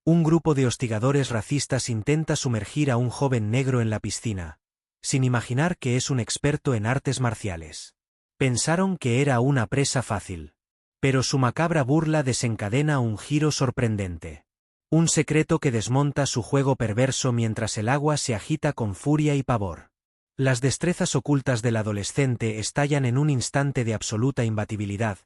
Un grupo de hostigadores racistas intenta sumergir a un joven negro en la piscina, sin imaginar que es un experto en artes marciales. Pensaron que era una presa fácil. Pero su macabra burla desencadena un giro sorprendente. Un secreto que desmonta su juego perverso mientras el agua se agita con furia y pavor. Las destrezas ocultas del adolescente estallan en un instante de absoluta imbatibilidad,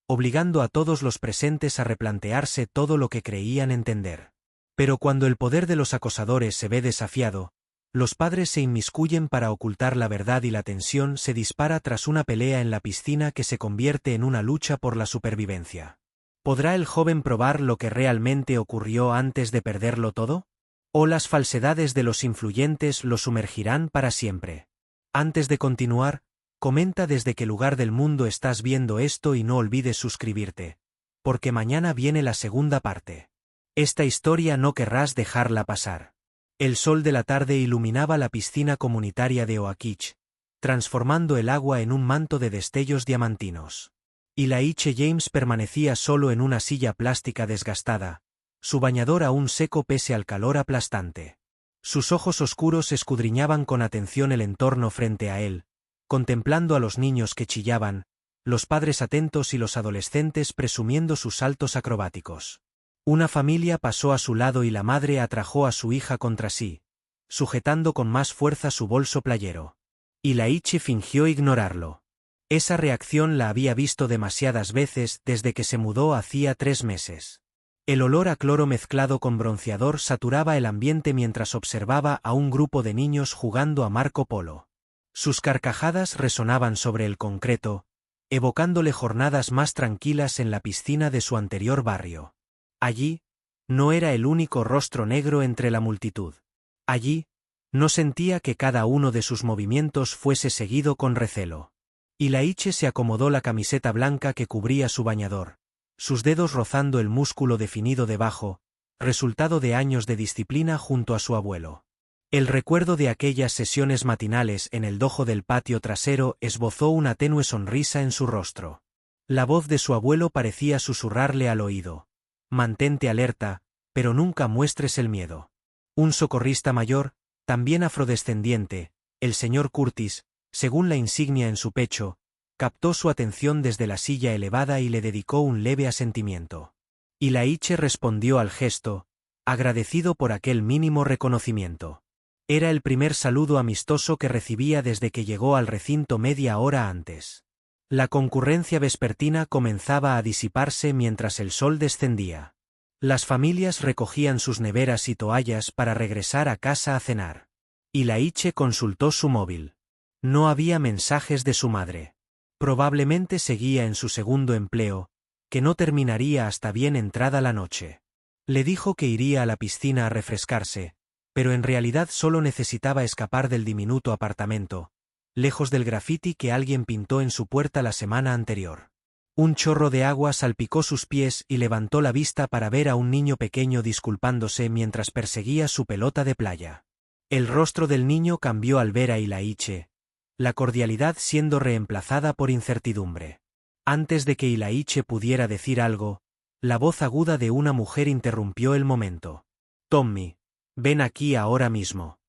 obligando a todos los presentes a replantearse todo lo que creían entender. Pero cuando el poder de los acosadores se ve desafiado, los padres se inmiscuyen para ocultar la verdad y la tensión se dispara tras una pelea en la piscina que se convierte en una lucha por la supervivencia. ¿Podrá el joven probar lo que realmente ocurrió antes de perderlo todo? ¿O las falsedades de los influyentes lo sumergirán para siempre? Antes de continuar, comenta desde qué lugar del mundo estás viendo esto y no olvides suscribirte, porque mañana viene la segunda parte. Esta historia no querrás dejarla pasar. El sol de la tarde iluminaba la piscina comunitaria de Oakich, transformando el agua en un manto de destellos diamantinos. Y Laiche James permanecía solo en una silla plástica desgastada, su bañador aún seco pese al calor aplastante. Sus ojos oscuros escudriñaban con atención el entorno frente a él, contemplando a los niños que chillaban, los padres atentos y los adolescentes presumiendo sus saltos acrobáticos. Una familia pasó a su lado y la madre atrajo a su hija contra sí, sujetando con más fuerza su bolso playero. Y Laiche fingió ignorarlo. Esa reacción la había visto demasiadas veces desde que se mudó hacía 3 meses. El olor a cloro mezclado con bronceador saturaba el ambiente mientras observaba a un grupo de niños jugando a Marco Polo. Sus carcajadas resonaban sobre el concreto, evocándole jornadas más tranquilas en la piscina de su anterior barrio. Allí, no era el único rostro negro entre la multitud. Allí, no sentía que cada uno de sus movimientos fuese seguido con recelo. Y Laiche se acomodó la camiseta blanca que cubría su bañador, sus dedos rozando el músculo definido debajo, resultado de años de disciplina junto a su abuelo. El recuerdo de aquellas sesiones matinales en el dojo del patio trasero esbozó una tenue sonrisa en su rostro. La voz de su abuelo parecía susurrarle al oído: mantente alerta, pero nunca muestres el miedo. Un socorrista mayor, también afrodescendiente, el señor Curtis, según la insignia en su pecho, captó su atención desde la silla elevada y le dedicó un leve asentimiento. Y Laiche respondió al gesto, agradecido por aquel mínimo reconocimiento. Era el primer saludo amistoso que recibía desde que llegó al recinto media hora antes. La concurrencia vespertina comenzaba a disiparse mientras el sol descendía. Las familias recogían sus neveras y toallas para regresar a casa a cenar. Y Laiche consultó su móvil. No había mensajes de su madre. Probablemente seguía en su segundo empleo, que no terminaría hasta bien entrada la noche. Le dijo que iría a la piscina a refrescarse, pero en realidad solo necesitaba escapar del diminuto apartamento, lejos del grafiti que alguien pintó en su puerta la semana anterior. Un chorro de agua salpicó sus pies y levantó la vista para ver a un niño pequeño disculpándose mientras perseguía su pelota de playa. El rostro del niño cambió al ver a Laiche, la cordialidad siendo reemplazada por incertidumbre. Antes de que Laiche pudiera decir algo, la voz aguda de una mujer interrumpió el momento. «Tommy, ven aquí ahora mismo».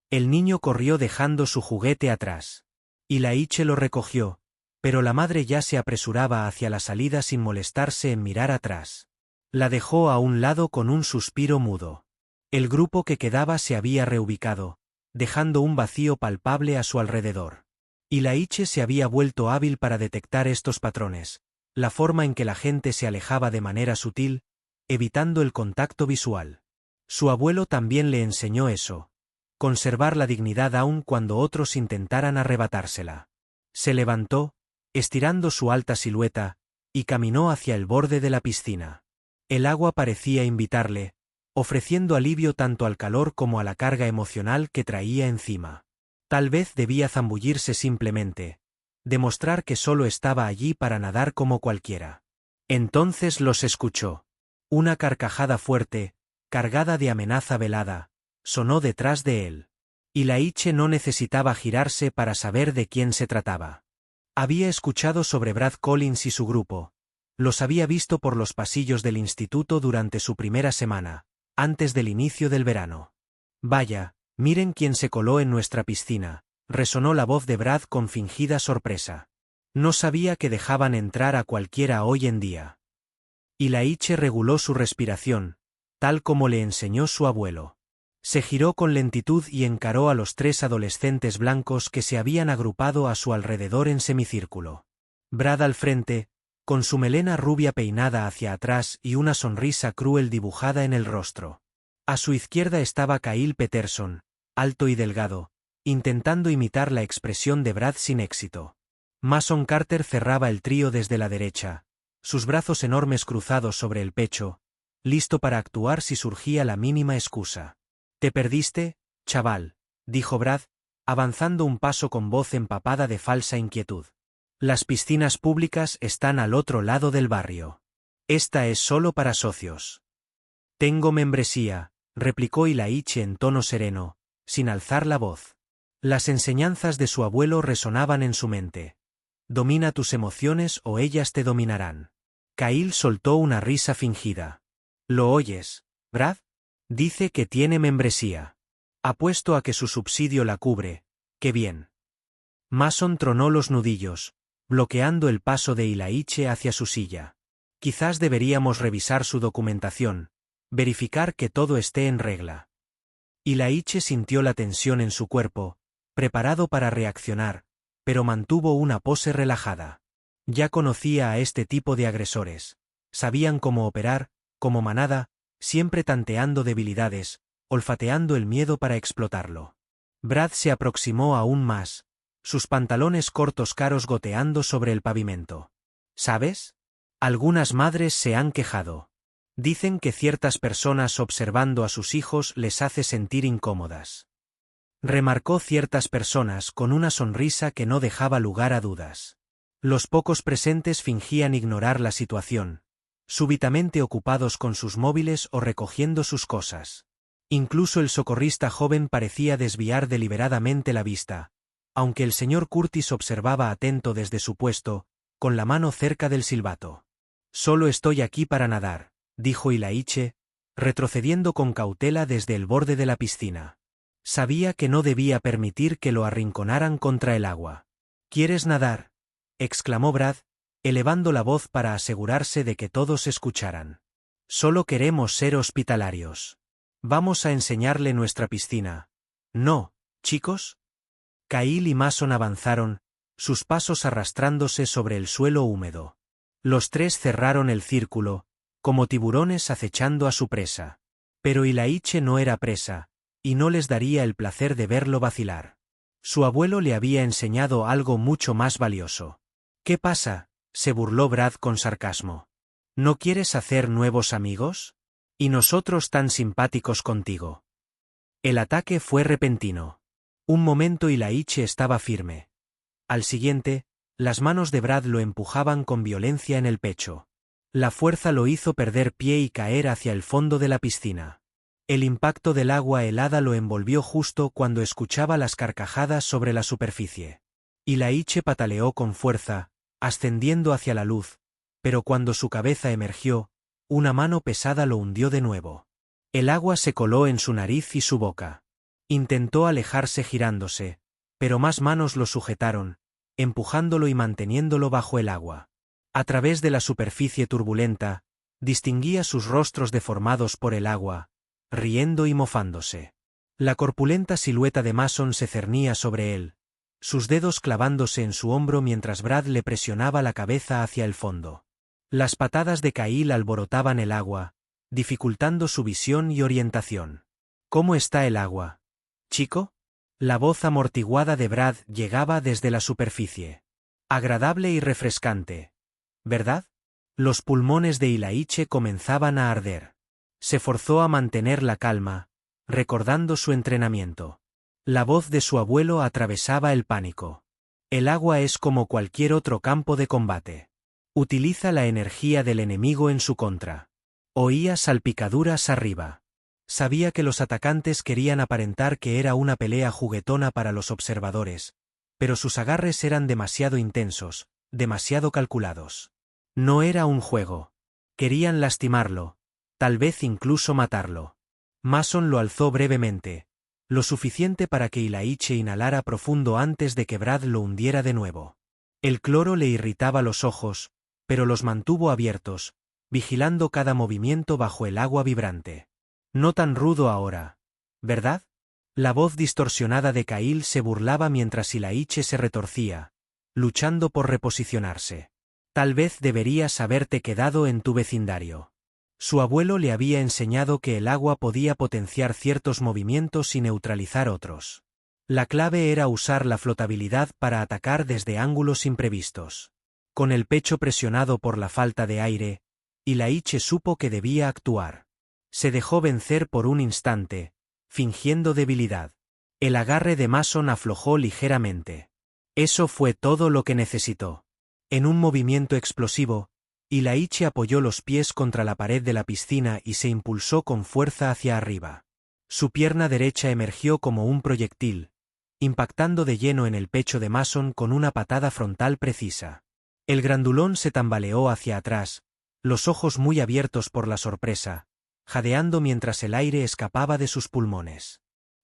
El niño corrió dejando su juguete atrás. Y Laiche lo recogió, pero la madre ya se apresuraba hacia la salida sin molestarse en mirar atrás. La dejó a un lado con un suspiro mudo. El grupo que quedaba se había reubicado, dejando un vacío palpable a su alrededor. Y Laiche se había vuelto hábil para detectar estos patrones, la forma en que la gente se alejaba de manera sutil, evitando el contacto visual. Su abuelo también le enseñó eso: conservar la dignidad aun cuando otros intentaran arrebatársela. Se levantó, estirando su alta silueta, y caminó hacia el borde de la piscina. El agua parecía invitarle, ofreciendo alivio tanto al calor como a la carga emocional que traía encima. Tal vez debía zambullirse simplemente, demostrar que solo estaba allí para nadar como cualquiera. Entonces los escuchó. Una carcajada fuerte, cargada de amenaza velada, sonó detrás de él. Y Laiche no necesitaba girarse para saber de quién se trataba. Había escuchado sobre Brad Collins y su grupo. Los había visto por los pasillos del instituto durante su primera semana, antes del inicio del verano. Vaya, miren quién se coló en nuestra piscina, resonó la voz de Brad con fingida sorpresa. No sabía que dejaban entrar a cualquiera hoy en día. Ilaiche reguló su respiración, tal como le enseñó su abuelo. Se giró con lentitud y encaró a los 3 adolescentes blancos que se habían agrupado a su alrededor en semicírculo. Brad al frente, con su melena rubia peinada hacia atrás y una sonrisa cruel dibujada en el rostro. A su izquierda estaba Kyle Peterson, alto y delgado, intentando imitar la expresión de Brad sin éxito. Mason Carter cerraba el trío desde la derecha, sus brazos enormes cruzados sobre el pecho, listo para actuar si surgía la mínima excusa. «¿Te perdiste, chaval?», dijo Brad, avanzando un paso con voz empapada de falsa inquietud. «Las piscinas públicas están al otro lado del barrio. Esta es solo para socios». «Tengo membresía», replicó Ilaiche en tono sereno, sin alzar la voz. Las enseñanzas de su abuelo resonaban en su mente. «Domina tus emociones o ellas te dominarán». Kyle soltó una risa fingida. «¿Lo oyes, Brad? Dice que tiene membresía. Apuesto a que su subsidio la cubre. ¡Qué bien!». Mason tronó los nudillos, bloqueando el paso de Ilaiche hacia su silla. «Quizás deberíamos revisar su documentación, verificar que todo esté en regla». Ilaiche sintió la tensión en su cuerpo, preparado para reaccionar, pero mantuvo una pose relajada. Ya conocía a este tipo de agresores. Sabían cómo operar, como manada, siempre tanteando debilidades, olfateando el miedo para explotarlo. Brad se aproximó aún más, sus pantalones cortos caros goteando sobre el pavimento. «¿Sabes? Algunas madres se han quejado. Dicen que ciertas personas observando a sus hijos les hace sentir incómodas». Remarcó ciertas personas con una sonrisa que no dejaba lugar a dudas. Los pocos presentes fingían ignorar la situación, súbitamente ocupados con sus móviles o recogiendo sus cosas. Incluso el socorrista joven parecía desviar deliberadamente la vista, aunque el señor Curtis observaba atento desde su puesto, con la mano cerca del silbato. «Solo estoy aquí para nadar», dijo Ilaiche, retrocediendo con cautela desde el borde de la piscina. Sabía que no debía permitir que lo arrinconaran contra el agua. «¿Quieres nadar?», exclamó Brad, elevando la voz para asegurarse de que todos escucharan. «Solo queremos ser hospitalarios. Vamos a enseñarle nuestra piscina. ¿No, chicos?». Kyle y Mason avanzaron, sus pasos arrastrándose sobre el suelo húmedo. Los 3 cerraron el círculo, como tiburones acechando a su presa. Pero Ilaiche no era presa, y no les daría el placer de verlo vacilar. Su abuelo le había enseñado algo mucho más valioso. «¿Qué pasa?», se burló Brad con sarcasmo. «¿No quieres hacer nuevos amigos? ¿Y nosotros tan simpáticos contigo?». El ataque fue repentino. Un momento Ilaiche estaba firme. Al siguiente, las manos de Brad lo empujaban con violencia en el pecho. La fuerza lo hizo perder pie y caer hacia el fondo de la piscina. El impacto del agua helada lo envolvió justo cuando escuchaba las carcajadas sobre la superficie. Ilaiche pataleó con fuerza, ascendiendo hacia la luz, pero cuando su cabeza emergió, una mano pesada lo hundió de nuevo. El agua se coló en su nariz y su boca. Intentó alejarse girándose, pero más manos lo sujetaron, empujándolo y manteniéndolo bajo el agua. A través de la superficie turbulenta, distinguía sus rostros deformados por el agua, riendo y mofándose. La corpulenta silueta de Mason se cernía sobre él, sus dedos clavándose en su hombro mientras Brad le presionaba la cabeza hacia el fondo. Las patadas de Kyle alborotaban el agua, dificultando su visión y orientación. «¿Cómo está el agua, chico?». La voz amortiguada de Brad llegaba desde la superficie. «Agradable y refrescante, ¿verdad?». Los pulmones de Ilaiche comenzaban a arder. Se forzó a mantener la calma, recordando su entrenamiento. La voz de su abuelo atravesaba el pánico. «El agua es como cualquier otro campo de combate. Utiliza la energía del enemigo en su contra». Oía salpicaduras arriba. Sabía que los atacantes querían aparentar que era una pelea juguetona para los observadores, pero sus agarres eran demasiado intensos, demasiado calculados. No era un juego. Querían lastimarlo, tal vez incluso matarlo. Mason lo alzó brevemente, lo suficiente para que Ilaiche inhalara profundo antes de que Brad lo hundiera de nuevo. El cloro le irritaba los ojos, pero los mantuvo abiertos, vigilando cada movimiento bajo el agua vibrante. No tan rudo ahora, ¿verdad? La voz distorsionada de Kyle se burlaba mientras Ilaiche se retorcía, luchando por reposicionarse. Tal vez deberías haberte quedado en tu vecindario. Su abuelo le había enseñado que el agua podía potenciar ciertos movimientos y neutralizar otros. La clave era usar la flotabilidad para atacar desde ángulos imprevistos. Con el pecho presionado por la falta de aire, Ilaiche supo que debía actuar. Se dejó vencer por un instante, fingiendo debilidad. El agarre de Mason aflojó ligeramente. Eso fue todo lo que necesitó. En un movimiento explosivo, Ilaiche apoyó los pies contra la pared de la piscina y se impulsó con fuerza hacia arriba. Su pierna derecha emergió como un proyectil, impactando de lleno en el pecho de Mason con una patada frontal precisa. El grandulón se tambaleó hacia atrás, los ojos muy abiertos por la sorpresa, jadeando mientras el aire escapaba de sus pulmones.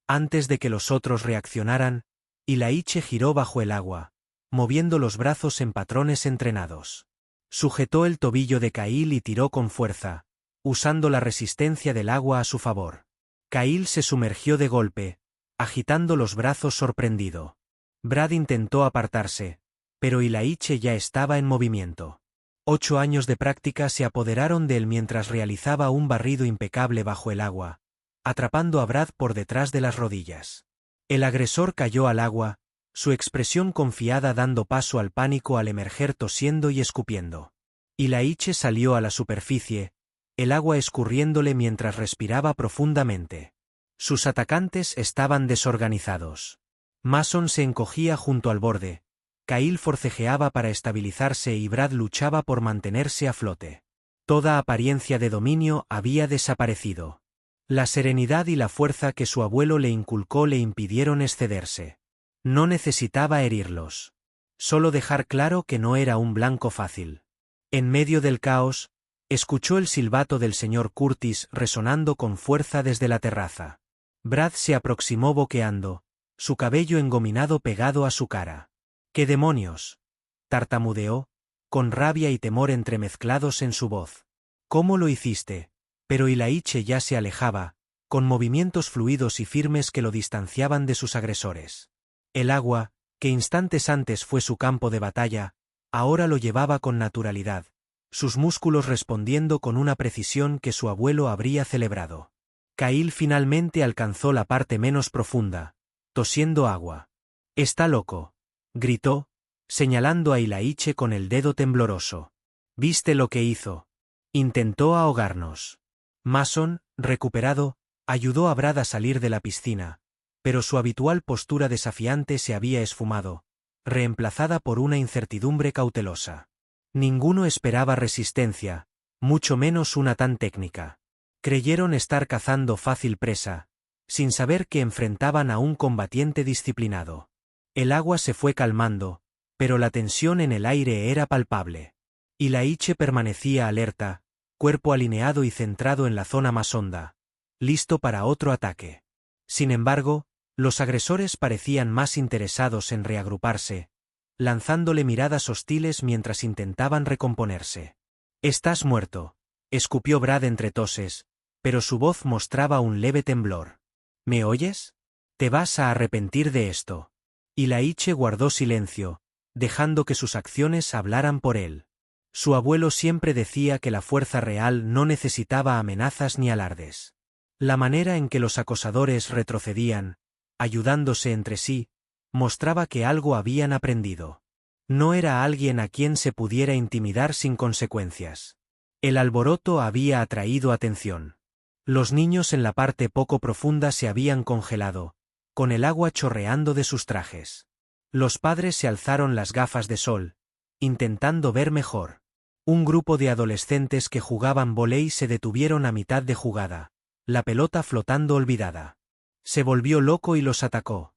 Antes de que los otros reaccionaran, Ilaiche giró bajo el agua, moviendo los brazos en patrones entrenados. Sujetó el tobillo de Kyle y tiró con fuerza, usando la resistencia del agua a su favor. Kyle se sumergió de golpe, agitando los brazos sorprendido. Brad intentó apartarse, pero Ilaiche ya estaba en movimiento. 8 años de práctica se apoderaron de él mientras realizaba un barrido impecable bajo el agua, atrapando a Brad por detrás de las rodillas. El agresor cayó al agua, su expresión confiada dando paso al pánico al emerger tosiendo y escupiendo. Ilaiche salió a la superficie, el agua escurriéndole mientras respiraba profundamente. Sus atacantes estaban desorganizados. Mason se encogía junto al borde, Kyle forcejeaba para estabilizarse y Brad luchaba por mantenerse a flote. Toda apariencia de dominio había desaparecido. La serenidad y la fuerza que su abuelo le inculcó le impidieron excederse. No necesitaba herirlos. Solo dejar claro que no era un blanco fácil. En medio del caos, escuchó el silbato del señor Curtis resonando con fuerza desde la terraza. Brad se aproximó boqueando, su cabello engominado pegado a su cara. —¿Qué demonios? —tartamudeó, con rabia y temor entremezclados en su voz. —¿Cómo lo hiciste? Pero Ilaiche ya se alejaba, con movimientos fluidos y firmes que lo distanciaban de sus agresores. El agua, que instantes antes fue su campo de batalla, ahora lo llevaba con naturalidad, sus músculos respondiendo con una precisión que su abuelo habría celebrado. Kyle finalmente alcanzó la parte menos profunda, tosiendo agua. —Está loco —gritó, señalando a Ilaiche con el dedo tembloroso. —¿Viste lo que hizo? Intentó ahogarnos. Mason, recuperado, ayudó a Brad a salir de la piscina, pero su habitual postura desafiante se había esfumado, reemplazada por una incertidumbre cautelosa. Ninguno esperaba resistencia, mucho menos una tan técnica. Creyeron estar cazando fácil presa, sin saber que enfrentaban a un combatiente disciplinado. El agua se fue calmando, pero la tensión en el aire era palpable. Ilaiche permanecía alerta, cuerpo alineado y centrado en la zona más honda, listo para otro ataque. Sin embargo, los agresores parecían más interesados en reagruparse, lanzándole miradas hostiles mientras intentaban recomponerse. —Estás muerto —escupió Brad entre toses, pero su voz mostraba un leve temblor. —¿Me oyes? Te vas a arrepentir de esto. Ilaiche guardó silencio, dejando que sus acciones hablaran por él. Su abuelo siempre decía que la fuerza real no necesitaba amenazas ni alardes. La manera en que los acosadores retrocedían, ayudándose entre sí, mostraba que algo habían aprendido. No era alguien a quien se pudiera intimidar sin consecuencias. El alboroto había atraído atención. Los niños en la parte poco profunda se habían congelado, con el agua chorreando de sus trajes. Los padres se alzaron las gafas de sol, intentando ver mejor. Un grupo de adolescentes que jugaban vóley se detuvieron a mitad de jugada, la pelota flotando olvidada. Se volvió loco y los atacó.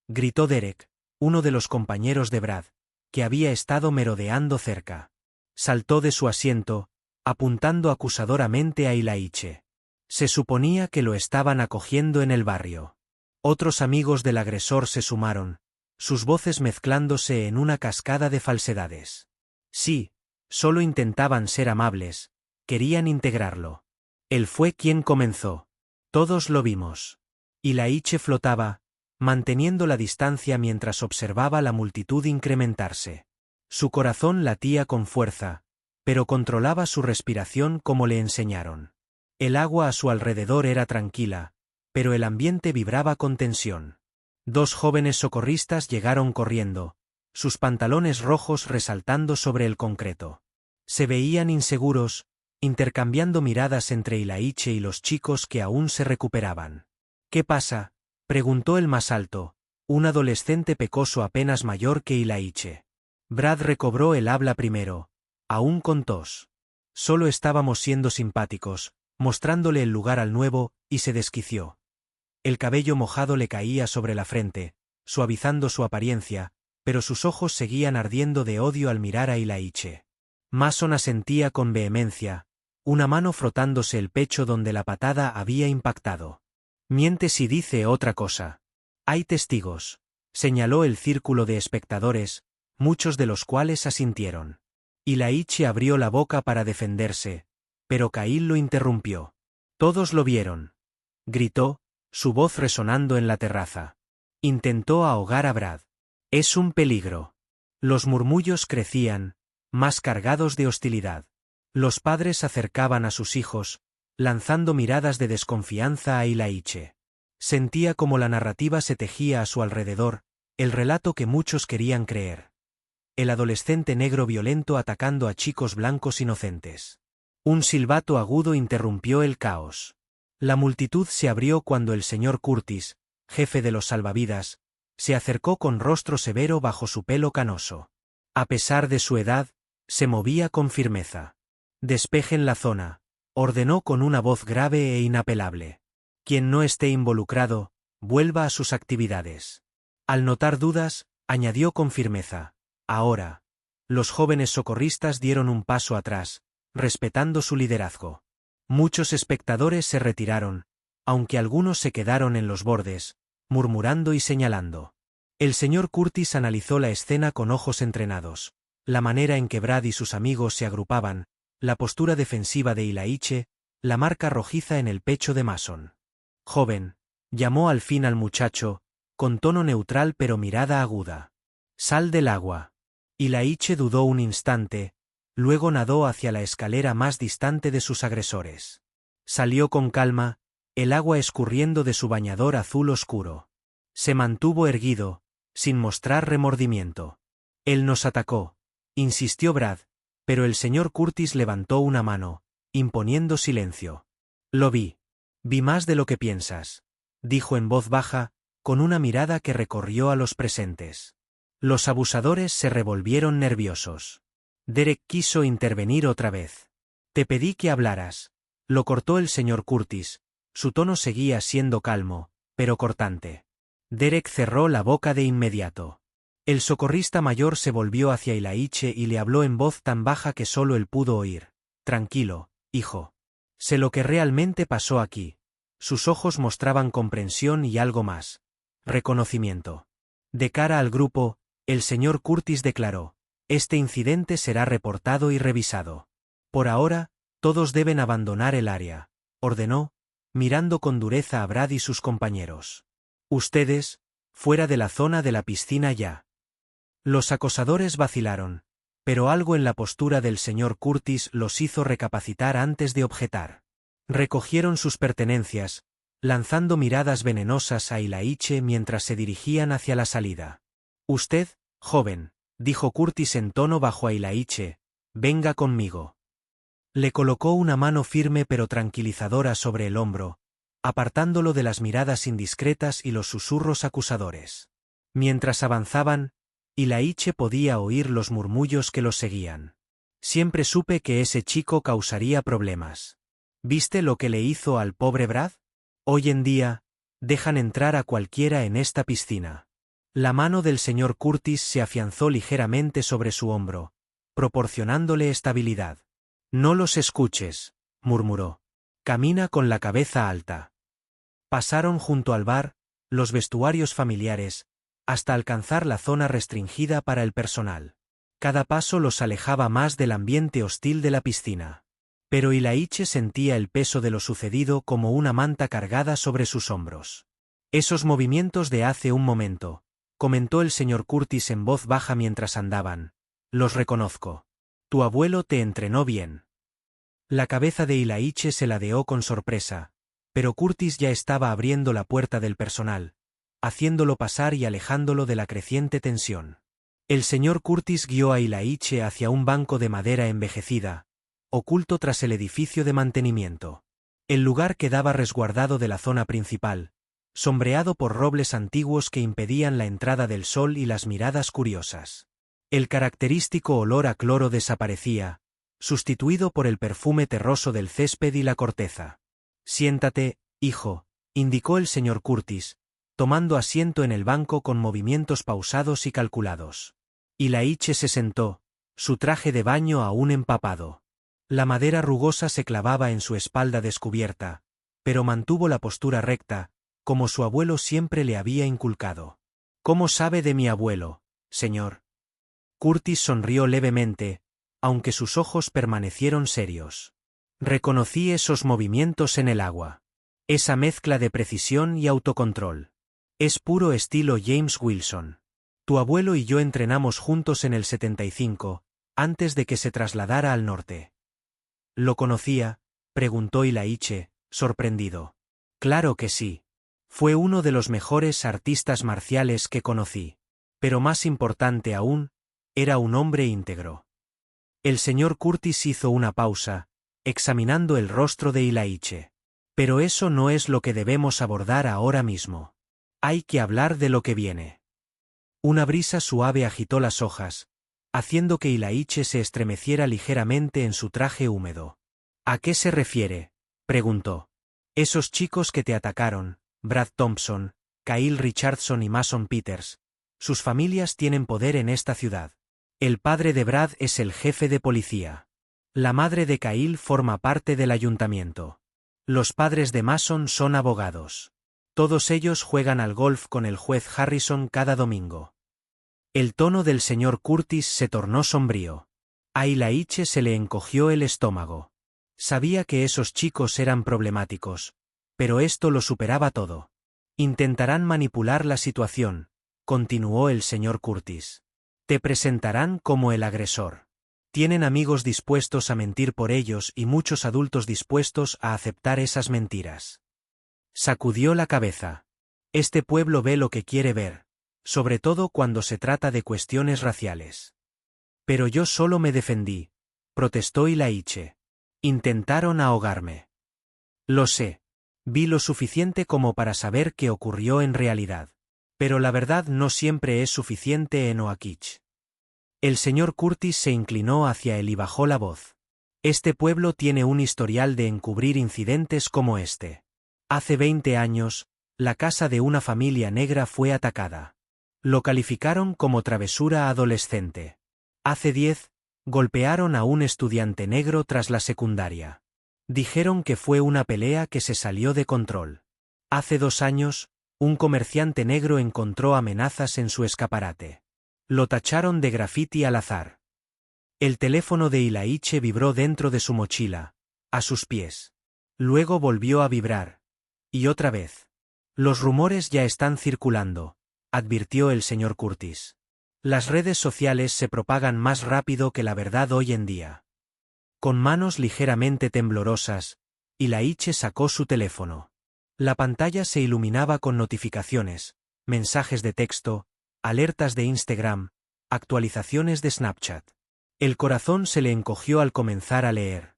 Gritó Derek, uno de los compañeros de Brad, que había estado merodeando cerca. Saltó de su asiento, apuntando acusadoramente a Ilaiche. Se suponía que lo estaban acogiendo en el barrio. Otros amigos del agresor se sumaron, sus voces mezclándose en una cascada de falsedades. Sí, solo intentaban ser amables, querían integrarlo. Él fue quien comenzó. Todos lo vimos. Y Laiche flotaba, manteniendo la distancia mientras observaba la multitud incrementarse. Su corazón latía con fuerza, pero controlaba su respiración como le enseñaron. El agua a su alrededor era tranquila, pero el ambiente vibraba con tensión. Dos jóvenes socorristas llegaron corriendo, sus pantalones rojos resaltando sobre el concreto. Se veían inseguros, intercambiando miradas entre Ilaiche y los chicos que aún se recuperaban. «¿Qué pasa?», preguntó el más alto, un adolescente pecoso apenas mayor que Ilaiche. Brad recobró el habla primero, aún con tos. Solo estábamos siendo simpáticos, mostrándole el lugar al nuevo, y se desquició. El cabello mojado le caía sobre la frente, suavizando su apariencia, pero sus ojos seguían ardiendo de odio al mirar a Ilaiche. Mason asentía con vehemencia, una mano frotándose el pecho donde la patada había impactado. «Miente si dice otra cosa. Hay testigos», señaló el círculo de espectadores, muchos de los cuales asintieron. Ilaiche abrió la boca para defenderse, pero Cahill lo interrumpió. «Todos lo vieron», gritó, su voz resonando en la terraza. Intentó ahogar a Brad. «Es un peligro». Los murmullos crecían, más cargados de hostilidad. Los padres acercaban a sus hijos, lanzando miradas de desconfianza a Ilaiche. Sentía como la narrativa se tejía a su alrededor, el relato que muchos querían creer. El adolescente negro violento atacando a chicos blancos inocentes. Un silbato agudo interrumpió el caos. La multitud se abrió cuando el señor Curtis, jefe de los salvavidas, se acercó con rostro severo bajo su pelo canoso. A pesar de su edad, se movía con firmeza. «Despejen la zona», ordenó con una voz grave e inapelable. «Quien no esté involucrado, vuelva a sus actividades». Al notar dudas, añadió con firmeza: «Ahora». Los jóvenes socorristas dieron un paso atrás, respetando su liderazgo. Muchos espectadores se retiraron, aunque algunos se quedaron en los bordes, murmurando y señalando. El señor Curtis analizó la escena con ojos entrenados, la manera en que Brad y sus amigos se agrupaban, la postura defensiva de Ilaiche, la marca rojiza en el pecho de Mason. «Joven», llamó al fin al muchacho, con tono neutral pero mirada aguda. «Sal del agua». Ilaiche dudó un instante, luego nadó hacia la escalera más distante de sus agresores. Salió con calma, el agua escurriendo de su bañador azul oscuro. Se mantuvo erguido, sin mostrar remordimiento. «Él nos atacó», insistió Brad, pero el señor Curtis levantó una mano, imponiendo silencio. «Lo vi. Vi más de lo que piensas», dijo en voz baja, con una mirada que recorrió a los presentes. Los abusadores se revolvieron nerviosos. Derek quiso intervenir otra vez. «Te pedí que hablaras», lo cortó el señor Curtis, su tono seguía siendo calmo, pero cortante. Derek cerró la boca de inmediato. El socorrista mayor se volvió hacia Ilaiche y le habló en voz tan baja que solo él pudo oír. «Tranquilo, hijo. Sé lo que realmente pasó aquí». Sus ojos mostraban comprensión y algo más. Reconocimiento. De cara al grupo, el señor Curtis declaró: «Este incidente será reportado y revisado. Por ahora, todos deben abandonar el área», ordenó, mirando con dureza a Brad y sus compañeros. «Ustedes, fuera de la zona de la piscina ya». Los acosadores vacilaron, pero algo en la postura del señor Curtis los hizo recapacitar antes de objetar. Recogieron sus pertenencias, lanzando miradas venenosas a Ilaiche mientras se dirigían hacia la salida. «Usted, joven», dijo Curtis en tono bajo a Ilaiche, «venga conmigo». Le colocó una mano firme pero tranquilizadora sobre el hombro, apartándolo de las miradas indiscretas y los susurros acusadores. Mientras avanzaban, Ilaiche podía oír los murmullos que los seguían. «Siempre supe que ese chico causaría problemas. ¿Viste lo que le hizo al pobre Brad? Hoy en día, dejan entrar a cualquiera en esta piscina». La mano del señor Curtis se afianzó ligeramente sobre su hombro, proporcionándole estabilidad. «No los escuches», murmuró. Camina con la cabeza alta. Pasaron junto al bar, los vestuarios familiares, hasta alcanzar la zona restringida para el personal. Cada paso los alejaba más del ambiente hostil de la piscina. Pero Ilaiche sentía el peso de lo sucedido como una manta cargada sobre sus hombros. Esos movimientos de hace un momento, comentó el señor Curtis en voz baja mientras andaban. Los reconozco. Tu abuelo te entrenó bien. La cabeza de Ilaiche se ladeó con sorpresa, pero Curtis ya estaba abriendo la puerta del personal, haciéndolo pasar y alejándolo de la creciente tensión. El señor Curtis guió a Ilaiche hacia un banco de madera envejecida, oculto tras el edificio de mantenimiento. El lugar quedaba resguardado de la zona principal, sombreado por robles antiguos que impedían la entrada del sol y las miradas curiosas. El característico olor a cloro desaparecía, sustituido por el perfume terroso del césped y la corteza. Siéntate, hijo, indicó el señor Curtis, tomando asiento en el banco con movimientos pausados y calculados. Ilaiche se sentó, su traje de baño aún empapado. La madera rugosa se clavaba en su espalda descubierta, pero mantuvo la postura recta, como su abuelo siempre le había inculcado. ¿Cómo sabe de mi abuelo, señor? Curtis sonrió levemente, aunque sus ojos permanecieron serios. Reconocí esos movimientos en el agua. Esa mezcla de precisión y autocontrol. Es puro estilo James Wilson. Tu abuelo y yo entrenamos juntos en el 75, antes de que se trasladara al norte. ¿Lo conocía?, preguntó Ilaiche, sorprendido. Claro que sí. Fue uno de los mejores artistas marciales que conocí. Pero más importante aún, era un hombre íntegro. El señor Curtis hizo una pausa, examinando el rostro de Ilaiche. Pero eso no es lo que debemos abordar ahora mismo. Hay que hablar de lo que viene. Una brisa suave agitó las hojas, haciendo que Ilaiche se estremeciera ligeramente en su traje húmedo. ¿A qué se refiere?, preguntó. Esos chicos que te atacaron, Brad Thompson, Kyle Richardson y Mason Peters, sus familias tienen poder en esta ciudad. El padre de Brad es el jefe de policía. La madre de Kyle forma parte del ayuntamiento. Los padres de Mason son abogados. Todos ellos juegan al golf con el juez Harrison cada domingo. El tono del señor Curtis se tornó sombrío. A Ilaiche se le encogió el estómago. Sabía que esos chicos eran problemáticos, pero esto lo superaba todo. Intentarán manipular la situación, continuó el señor Curtis. Te presentarán como el agresor. Tienen amigos dispuestos a mentir por ellos y muchos adultos dispuestos a aceptar esas mentiras. Sacudió la cabeza. Este pueblo ve lo que quiere ver, sobre todo cuando se trata de cuestiones raciales. Pero yo solo me defendí, protestó Ilaiche. Intentaron ahogarme. Lo sé. Vi lo suficiente como para saber qué ocurrió en realidad. Pero la verdad no siempre es suficiente en Oakich. El señor Curtis se inclinó hacia él y bajó la voz. Este pueblo tiene un historial de encubrir incidentes como este. Hace 20 años, la casa de una familia negra fue atacada. Lo calificaron como travesura adolescente. Hace 10, golpearon a un estudiante negro tras la secundaria. Dijeron que fue una pelea que se salió de control. Hace 2 años, un comerciante negro encontró amenazas en su escaparate. Lo tacharon de grafiti al azar. El teléfono de Ilaiche vibró dentro de su mochila, a sus pies. Luego volvió a vibrar. Y otra vez. Los rumores ya están circulando, advirtió el señor Curtis. Las redes sociales se propagan más rápido que la verdad hoy en día. Con manos ligeramente temblorosas, Ilaiche sacó su teléfono. La pantalla se iluminaba con notificaciones, mensajes de texto, alertas de Instagram, actualizaciones de Snapchat. El corazón se le encogió al comenzar a leer.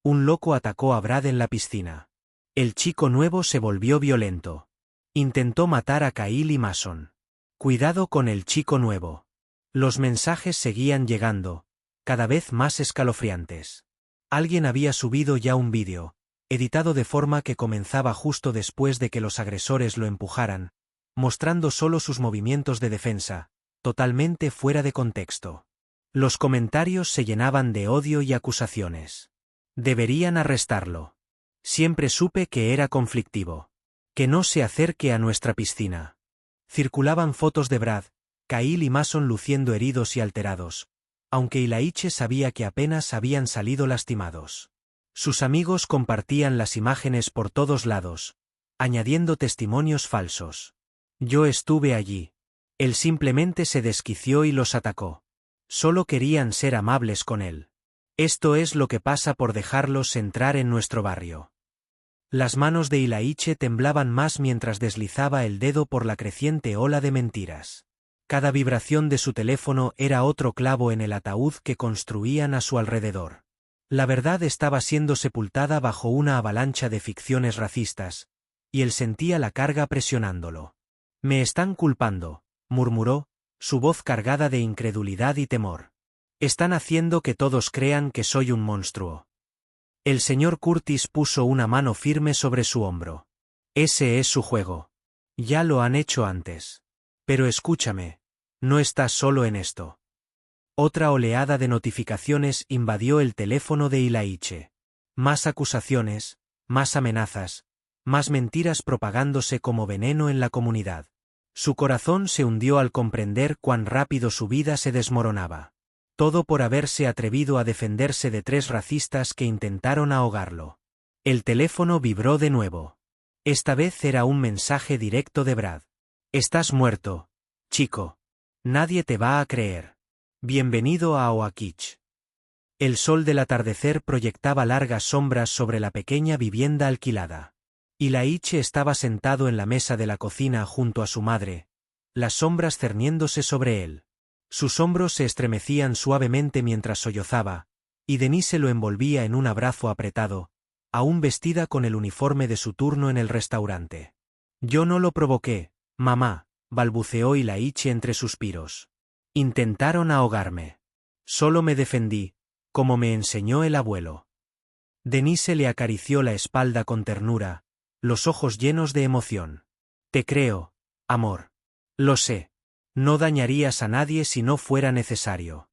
Un loco atacó a Brad en la piscina. El chico nuevo se volvió violento. Intentó matar a Kyle y Mason. Cuidado con el chico nuevo. Los mensajes seguían llegando, cada vez más escalofriantes. Alguien había subido ya un vídeo, editado de forma que comenzaba justo después de que los agresores lo empujaran, mostrando solo sus movimientos de defensa, totalmente fuera de contexto. Los comentarios se llenaban de odio y acusaciones. Deberían arrestarlo. Siempre supe que era conflictivo. Que no se acerque a nuestra piscina. Circulaban fotos de Brad, Kyle y Mason luciendo heridos y alterados, aunque Ilaiche sabía que apenas habían salido lastimados. Sus amigos compartían las imágenes por todos lados, añadiendo testimonios falsos. Yo estuve allí. Él simplemente se desquició y los atacó. Solo querían ser amables con él. Esto es lo que pasa por dejarlos entrar en nuestro barrio. Las manos de Ilaiche temblaban más mientras deslizaba el dedo por la creciente ola de mentiras. Cada vibración de su teléfono era otro clavo en el ataúd que construían a su alrededor. La verdad estaba siendo sepultada bajo una avalancha de ficciones racistas, y él sentía la carga presionándolo. Me están culpando, murmuró, su voz cargada de incredulidad y temor. Están haciendo que todos crean que soy un monstruo. El señor Curtis puso una mano firme sobre su hombro. Ese es su juego. Ya lo han hecho antes. Pero escúchame, no estás solo en esto. Otra oleada de notificaciones invadió el teléfono de Ilaiche. Más acusaciones, más amenazas, más mentiras propagándose como veneno en la comunidad. Su corazón se hundió al comprender cuán rápido su vida se desmoronaba. Todo por haberse atrevido a defenderse de 3 racistas que intentaron ahogarlo. El teléfono vibró de nuevo. Esta vez era un mensaje directo de Brad. Estás muerto, chico. Nadie te va a creer. Bienvenido a Oakich. El sol del atardecer proyectaba largas sombras sobre la pequeña vivienda alquilada. Ilaiche estaba sentado en la mesa de la cocina junto a su madre, las sombras cerniéndose sobre él. Sus hombros se estremecían suavemente mientras sollozaba, y Denise lo envolvía en un abrazo apretado, aún vestida con el uniforme de su turno en el restaurante. Yo no lo provoqué, mamá, balbuceó Ilaiche entre suspiros. Intentaron ahogarme. Solo me defendí, como me enseñó el abuelo. Denise le acarició la espalda con ternura, los ojos llenos de emoción. Te creo, amor. Lo sé. No dañarías a nadie si no fuera necesario.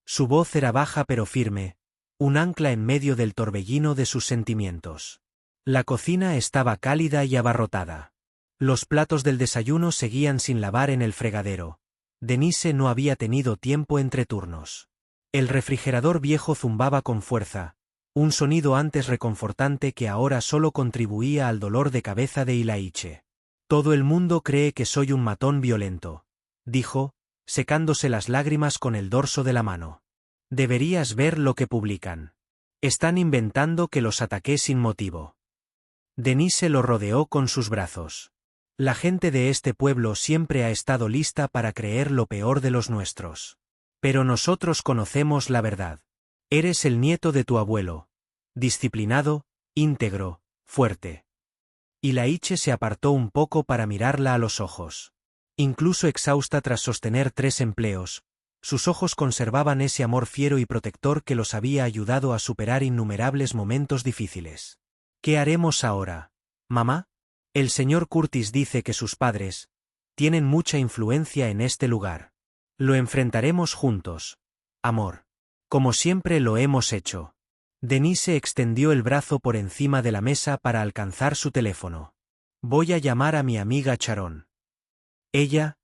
Su voz era baja pero firme, un ancla en medio del torbellino de sus sentimientos. La cocina estaba cálida y abarrotada. Los platos del desayuno seguían sin lavar en el fregadero. Denise no había tenido tiempo entre turnos. El refrigerador viejo zumbaba con fuerza, un sonido antes reconfortante que ahora solo contribuía al dolor de cabeza de Ilaiche. Todo el mundo cree que soy un matón violento, dijo, secándose las lágrimas con el dorso de la mano. Deberías ver lo que publican. Están inventando que los ataqué sin motivo. Denise lo rodeó con sus brazos. La gente de este pueblo siempre ha estado lista para creer lo peor de los nuestros. Pero nosotros conocemos la verdad. Eres el nieto de tu abuelo. Disciplinado, íntegro, fuerte. Ilaiche se apartó un poco para mirarla a los ojos. Incluso exhausta tras sostener 3 empleos, sus ojos conservaban ese amor fiero y protector que los había ayudado a superar innumerables momentos difíciles. ¿Qué haremos ahora, mamá? El señor Curtis dice que sus padres tienen mucha influencia en este lugar. Lo enfrentaremos juntos, amor. Como siempre lo hemos hecho. Denise extendió el brazo por encima de la mesa para alcanzar su teléfono. Voy a llamar a mi amiga Sharon. Ella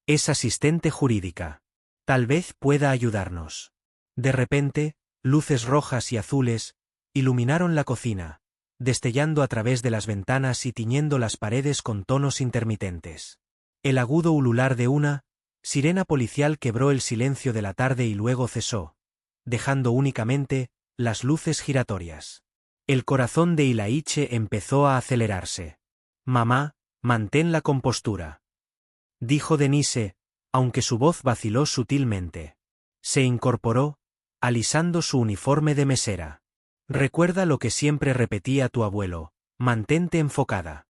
es asistente jurídica. Tal vez pueda ayudarnos. De repente, luces rojas y azules iluminaron la cocina, destellando a través de las ventanas y tiñendo las paredes con tonos intermitentes. El agudo ulular de una sirena policial quebró el silencio de la tarde y luego cesó, dejando únicamente las luces giratorias. El corazón de Ilaiche empezó a acelerarse. Mamá, mantén la compostura, dijo Denise, aunque su voz vaciló sutilmente. Se incorporó, alisando su uniforme de mesera. Recuerda lo que siempre repetía tu abuelo, mantente enfocada.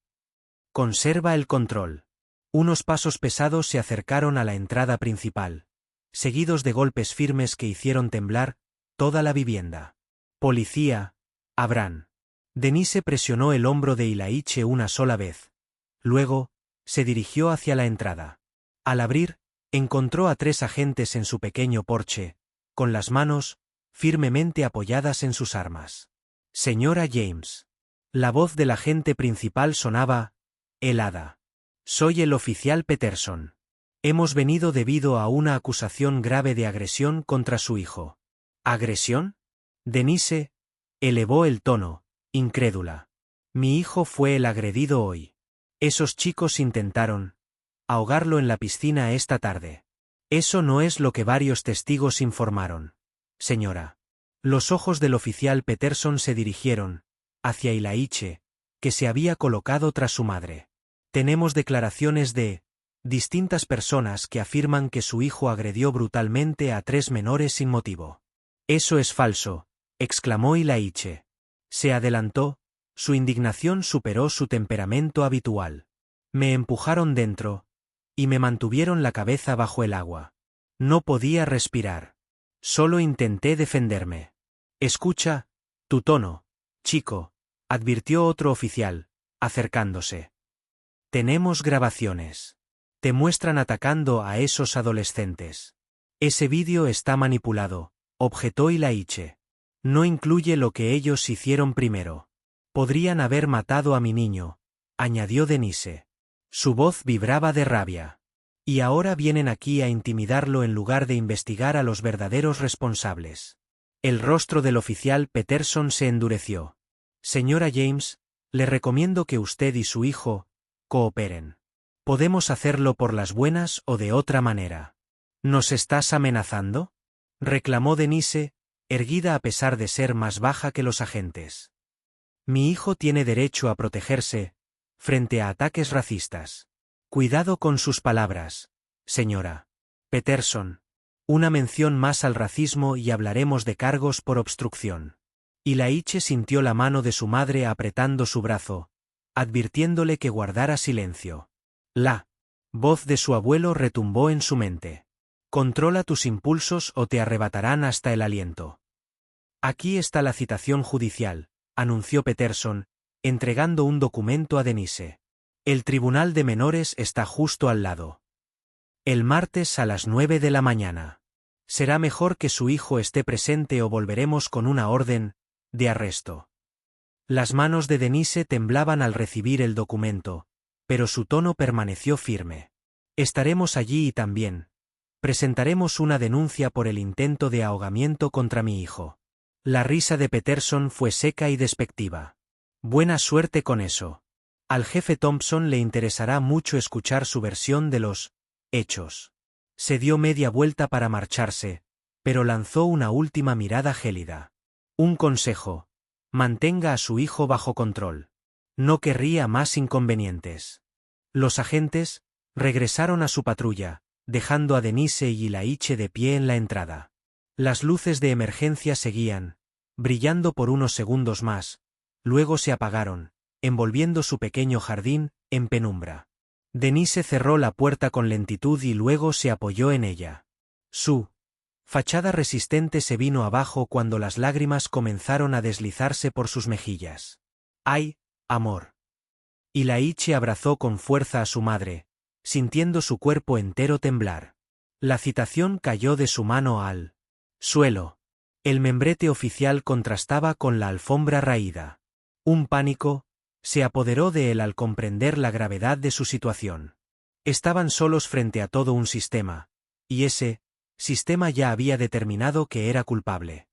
Conserva el control. Unos pasos pesados se acercaron a la entrada principal, seguidos de golpes firmes que hicieron temblar toda la vivienda. Policía, abran. Denise presionó el hombro de Ilaiche una sola vez. Luego, se dirigió hacia la entrada. Al abrir, encontró a 3 agentes en su pequeño porche, con las manos firmemente apoyadas en sus armas. Señora James. La voz del agente principal sonaba, helada. Soy el oficial Peterson. Hemos venido debido a una acusación grave de agresión contra su hijo. ¿Agresión? Denise elevó el tono, incrédula. Mi hijo fue el agredido hoy. Esos chicos intentaron ahogarlo en la piscina esta tarde. Eso no es lo que varios testigos informaron. Señora. Los ojos del oficial Peterson se dirigieron hacia Ilaiche, que se había colocado tras su madre. Tenemos declaraciones de distintas personas que afirman que su hijo agredió brutalmente a 3 menores sin motivo. Eso es falso, exclamó Ilaiche. Se adelantó, su indignación superó su temperamento habitual. Me empujaron dentro y me mantuvieron la cabeza bajo el agua. No podía respirar. Solo intenté defenderme. Escucha, tu tono, chico, advirtió otro oficial, acercándose. Tenemos grabaciones. Te muestran atacando a esos adolescentes. Ese vídeo está manipulado, objetó Ilaiche. No incluye lo que ellos hicieron primero. Podrían haber matado a mi niño, añadió Denise. Su voz vibraba de rabia. Y ahora vienen aquí a intimidarlo en lugar de investigar a los verdaderos responsables. El rostro del oficial Peterson se endureció. Señora James, le recomiendo que usted y su hijo cooperen. Podemos hacerlo por las buenas o de otra manera. ¿Nos estás amenazando?, reclamó Denise, erguida a pesar de ser más baja que los agentes. Mi hijo tiene derecho a protegerse frente a ataques racistas. Cuidado con sus palabras, señora Peterson. Una mención más al racismo y hablaremos de cargos por obstrucción. Ilaiche sintió la mano de su madre apretando su brazo, advirtiéndole que guardara silencio. La voz de su abuelo retumbó en su mente. Controla tus impulsos o te arrebatarán hasta el aliento. Aquí está la citación judicial, anunció Peterson, entregando un documento a Denise. El tribunal de menores está justo al lado. El martes a las 9 de la mañana. Será mejor que su hijo esté presente o volveremos con una orden de arresto. Las manos de Denise temblaban al recibir el documento, pero su tono permaneció firme. Estaremos allí y también presentaremos una denuncia por el intento de ahogamiento contra mi hijo. La risa de Peterson fue seca y despectiva. Buena suerte con eso. Al jefe Thompson le interesará mucho escuchar su versión de los hechos. Se dio media vuelta para marcharse, pero lanzó una última mirada gélida. Un consejo: mantenga a su hijo bajo control. No querría más inconvenientes. Los agentes regresaron a su patrulla, dejando a Denise y Ilaiche de pie en la entrada. Las luces de emergencia seguían, brillando por unos segundos más, luego se apagaron, envolviendo su pequeño jardín en penumbra. Denise cerró la puerta con lentitud y luego se apoyó en ella. Su fachada resistente se vino abajo cuando las lágrimas comenzaron a deslizarse por sus mejillas. ¡Ay, amor! Ilaiche abrazó con fuerza a su madre, sintiendo su cuerpo entero temblar. La citación cayó de su mano al suelo. El membrete oficial contrastaba con la alfombra raída. Un pánico se apoderó de él al comprender la gravedad de su situación. Estaban solos frente a todo un sistema, y ese sistema ya había determinado que era culpable.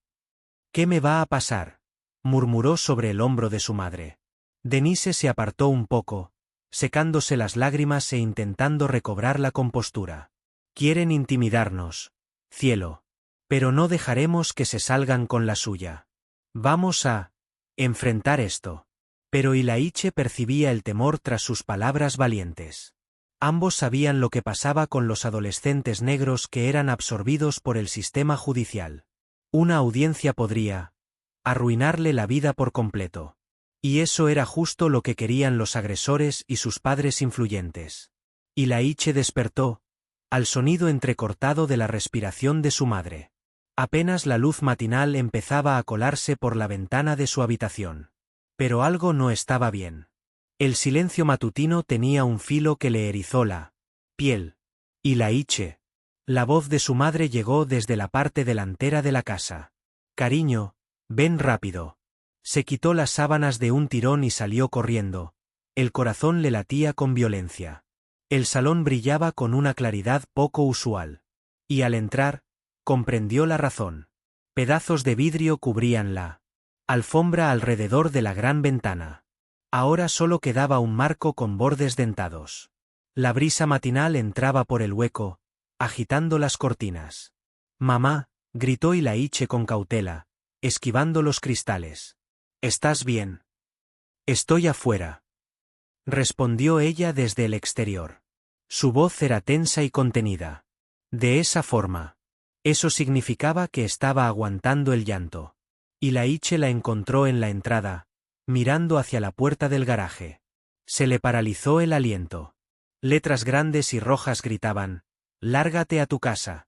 ¿Qué me va a pasar?, murmuró sobre el hombro de su madre. Denise se apartó un poco, secándose las lágrimas e intentando recobrar la compostura. Quieren intimidarnos, cielo. Pero no dejaremos que se salgan con la suya. Vamos a enfrentar esto. Pero Ilaiche percibía el temor tras sus palabras valientes. Ambos sabían lo que pasaba con los adolescentes negros que eran absorbidos por el sistema judicial. Una audiencia podría arruinarle la vida por completo. Y eso era justo lo que querían los agresores y sus padres influyentes. Ilaiche despertó al sonido entrecortado de la respiración de su madre. Apenas la luz matinal empezaba a colarse por la ventana de su habitación. Pero algo no estaba bien. El silencio matutino tenía un filo que le erizó la piel. Ilaiche. La voz de su madre llegó desde la parte delantera de la casa. Cariño, ven rápido. Se quitó las sábanas de un tirón y salió corriendo. El corazón le latía con violencia. El salón brillaba con una claridad poco usual. Y al entrar, comprendió la razón. Pedazos de vidrio cubrían la alfombra alrededor de la gran ventana. Ahora solo quedaba un marco con bordes dentados. La brisa matinal entraba por el hueco, agitando las cortinas. «Mamá», gritó Ilaiche con cautela, esquivando los cristales. «¿Estás bien?» «Estoy afuera», respondió ella desde el exterior. Su voz era tensa y contenida. De esa forma. Eso significaba que estaba aguantando el llanto. Ilaiche la encontró en la entrada, mirando hacia la puerta del garaje. Se le paralizó el aliento. Letras grandes y rojas gritaban: «Lárgate a tu casa».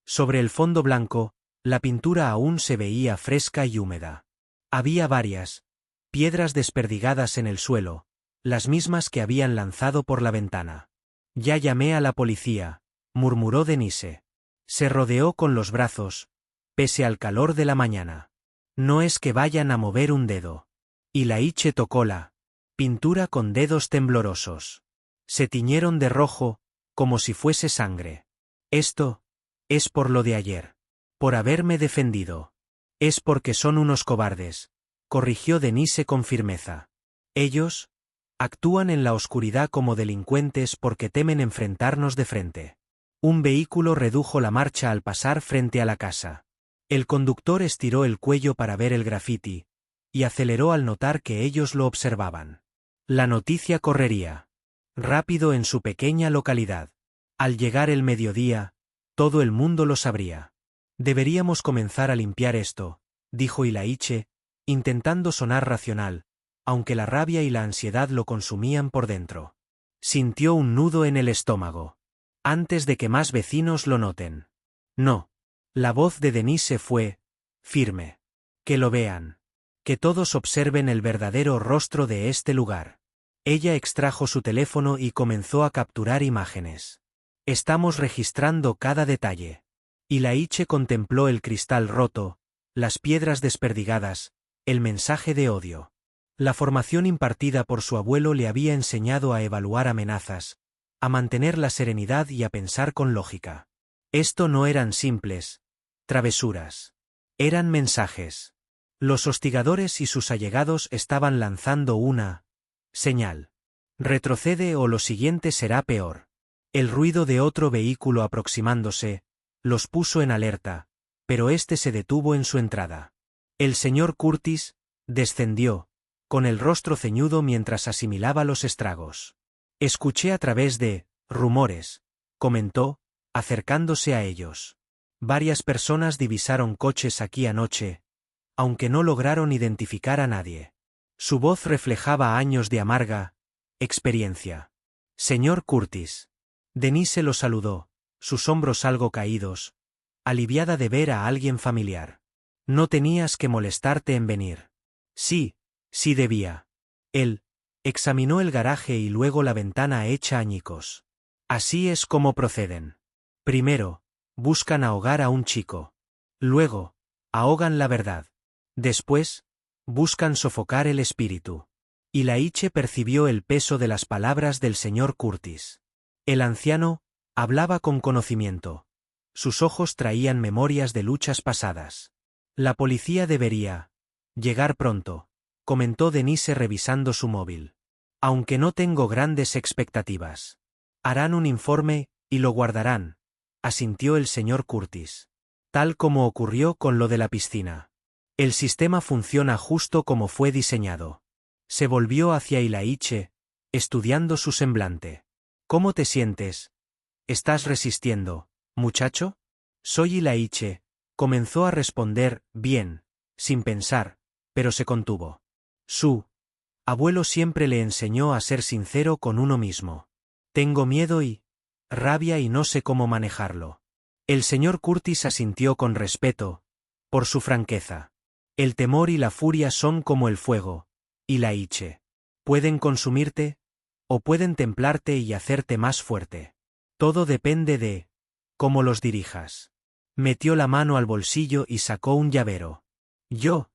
Sobre el fondo blanco, la pintura aún se veía fresca y húmeda. Había varias piedras desperdigadas en el suelo, las mismas que habían lanzado por la ventana. «Ya llamé a la policía», murmuró Denise. Se rodeó con los brazos, pese al calor de la mañana. «No es que vayan a mover un dedo». Ilaiche tocó la pintura con dedos temblorosos. Se tiñeron de rojo, como si fuese sangre. «Esto es por lo de ayer. Por haberme defendido. Es porque son unos cobardes», corrigió Denise con firmeza. «Ellos actúan en la oscuridad como delincuentes porque temen enfrentarnos de frente». Un vehículo redujo la marcha al pasar frente a la casa. El conductor estiró el cuello para ver el grafiti, y aceleró al notar que ellos lo observaban. La noticia correría rápido en su pequeña localidad. Al llegar el mediodía, todo el mundo lo sabría. «Deberíamos comenzar a limpiar esto», dijo Ilaiche, intentando sonar racional, aunque la rabia y la ansiedad lo consumían por dentro. Sintió un nudo en el estómago. «Antes de que más vecinos lo noten». «No». La voz de Denise fue firme. «Que lo vean. Que todos observen el verdadero rostro de este lugar». Ella extrajo su teléfono y comenzó a capturar imágenes. «Estamos registrando cada detalle». Ilaiche contempló el cristal roto, las piedras desperdigadas, el mensaje de odio. La formación impartida por su abuelo le había enseñado a evaluar amenazas, a mantener la serenidad y a pensar con lógica. Esto no eran simples travesuras. Eran mensajes. Los hostigadores y sus allegados estaban lanzando una señal. «Retrocede o lo siguiente será peor». El ruido de otro vehículo aproximándose los puso en alerta, pero este se detuvo en su entrada. El señor Curtis descendió, con el rostro ceñudo mientras asimilaba los estragos. «Escuché a través de rumores», comentó, acercándose a ellos. «Varias personas divisaron coches aquí anoche, aunque no lograron identificar a nadie». Su voz reflejaba años de amarga experiencia. «Señor Curtis». Denise lo saludó, sus hombros algo caídos, aliviada de ver a alguien familiar. «No tenías que molestarte en venir». «Sí, sí debía». Él examinó el garaje y luego la ventana hecha añicos. «Así es como proceden. Primero, buscan ahogar a un chico. Luego, ahogan la verdad. Después, buscan sofocar el espíritu». Ilaiche percibió el peso de las palabras del señor Curtis. El anciano hablaba con conocimiento. Sus ojos traían memorias de luchas pasadas. «La policía debería llegar pronto», comentó Denise revisando su móvil. «Aunque no tengo grandes expectativas. Harán un informe y lo guardarán», asintió el señor Curtis. «Tal como ocurrió con lo de la piscina. El sistema funciona justo como fue diseñado». Se volvió hacia Ilaiche, estudiando su semblante. «¿Cómo te sientes? ¿Estás resistiendo, muchacho?» «Soy Ilaiche», comenzó a responder, bien, sin pensar, pero se contuvo. Su abuelo siempre le enseñó a ser sincero con uno mismo. «Tengo miedo y rabia y no sé cómo manejarlo». El señor Curtis asintió con respeto, por su franqueza. «El temor y la furia son como el fuego, Ilaiche. Pueden consumirte, o pueden templarte y hacerte más fuerte. Todo depende de cómo los dirijas». Metió la mano al bolsillo y sacó un llavero. «Yo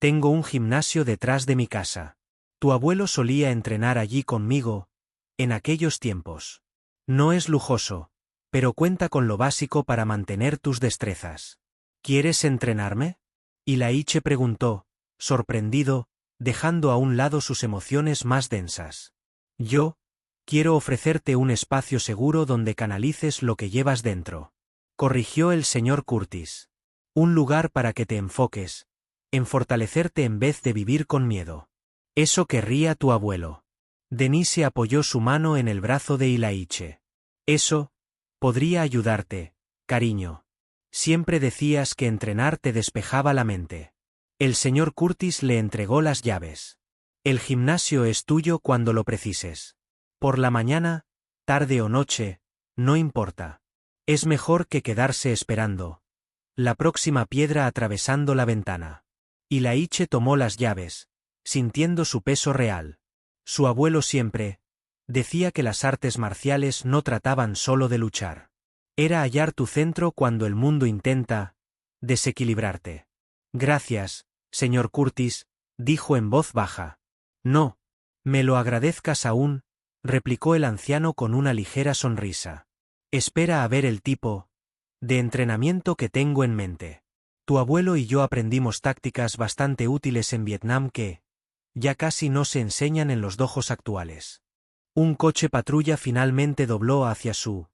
Tengo un gimnasio detrás de mi casa. Tu abuelo solía entrenar allí conmigo, en aquellos tiempos. No es lujoso, pero cuenta con lo básico para mantener tus destrezas. ¿Quieres entrenarme? Ilaiche preguntó, sorprendido, dejando a un lado sus emociones más densas. Yo, quiero ofrecerte un espacio seguro donde canalices lo que llevas dentro. Corrigió el señor Curtis. Un lugar para que te enfoques, en fortalecerte en vez de vivir con miedo. Eso querría tu abuelo. Denise apoyó su mano en el brazo de Ilaiche. Eso podría ayudarte, cariño. Siempre decías que entrenar te despejaba la mente. El señor Curtis le entregó las llaves. El gimnasio es tuyo cuando lo precises. Por la mañana, tarde o noche, no importa. Es mejor que quedarse esperando. La próxima piedra atravesando la ventana. Ilaiche tomó las llaves, sintiendo su peso real. Su abuelo siempre decía que las artes marciales no trataban solo de luchar. Era hallar tu centro cuando el mundo intenta desequilibrarte. Gracias, señor Curtis, dijo en voz baja. No, me lo agradezcas aún, replicó el anciano con una ligera sonrisa. Espera a ver el tipo de entrenamiento que tengo en mente. Tu abuelo y yo aprendimos tácticas bastante útiles en Vietnam que ya casi no se enseñan en los dojos actuales. Un coche patrulla finalmente dobló hacia su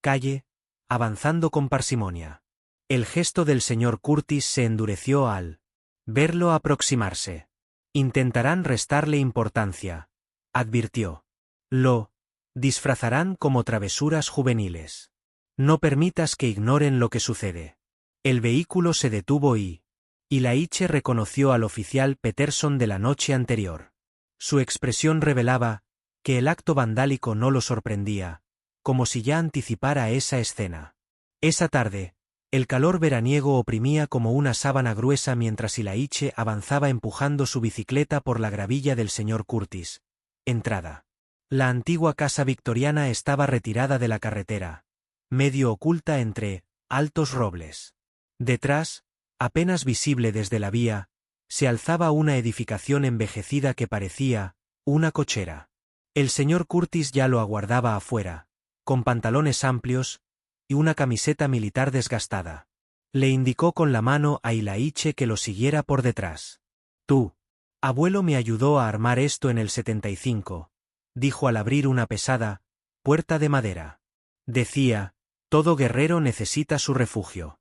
calle, avanzando con parsimonia. El gesto del señor Curtis se endureció al verlo aproximarse. Intentarán restarle importancia, advirtió. Lo disfrazarán como travesuras juveniles. No permitas que ignoren lo que sucede. El vehículo se detuvo y Ilaiche reconoció al oficial Peterson de la noche anterior. Su expresión revelaba que el acto vandálico no lo sorprendía, como si ya anticipara esa escena. Esa tarde, el calor veraniego oprimía como una sábana gruesa mientras Ilaiche avanzaba empujando su bicicleta por la gravilla del señor Curtis. Entrada. La antigua casa victoriana estaba retirada de la carretera, medio oculta entre altos robles. Detrás, apenas visible desde la vía, se alzaba una edificación envejecida que parecía una cochera. El señor Curtis ya lo aguardaba afuera, con pantalones amplios y una camiseta militar desgastada. Le indicó con la mano a Ilaiche que lo siguiera por detrás. Tu abuelo me ayudó a armar esto en el 75, dijo al abrir una pesada puerta de madera. Decía, todo guerrero necesita su refugio.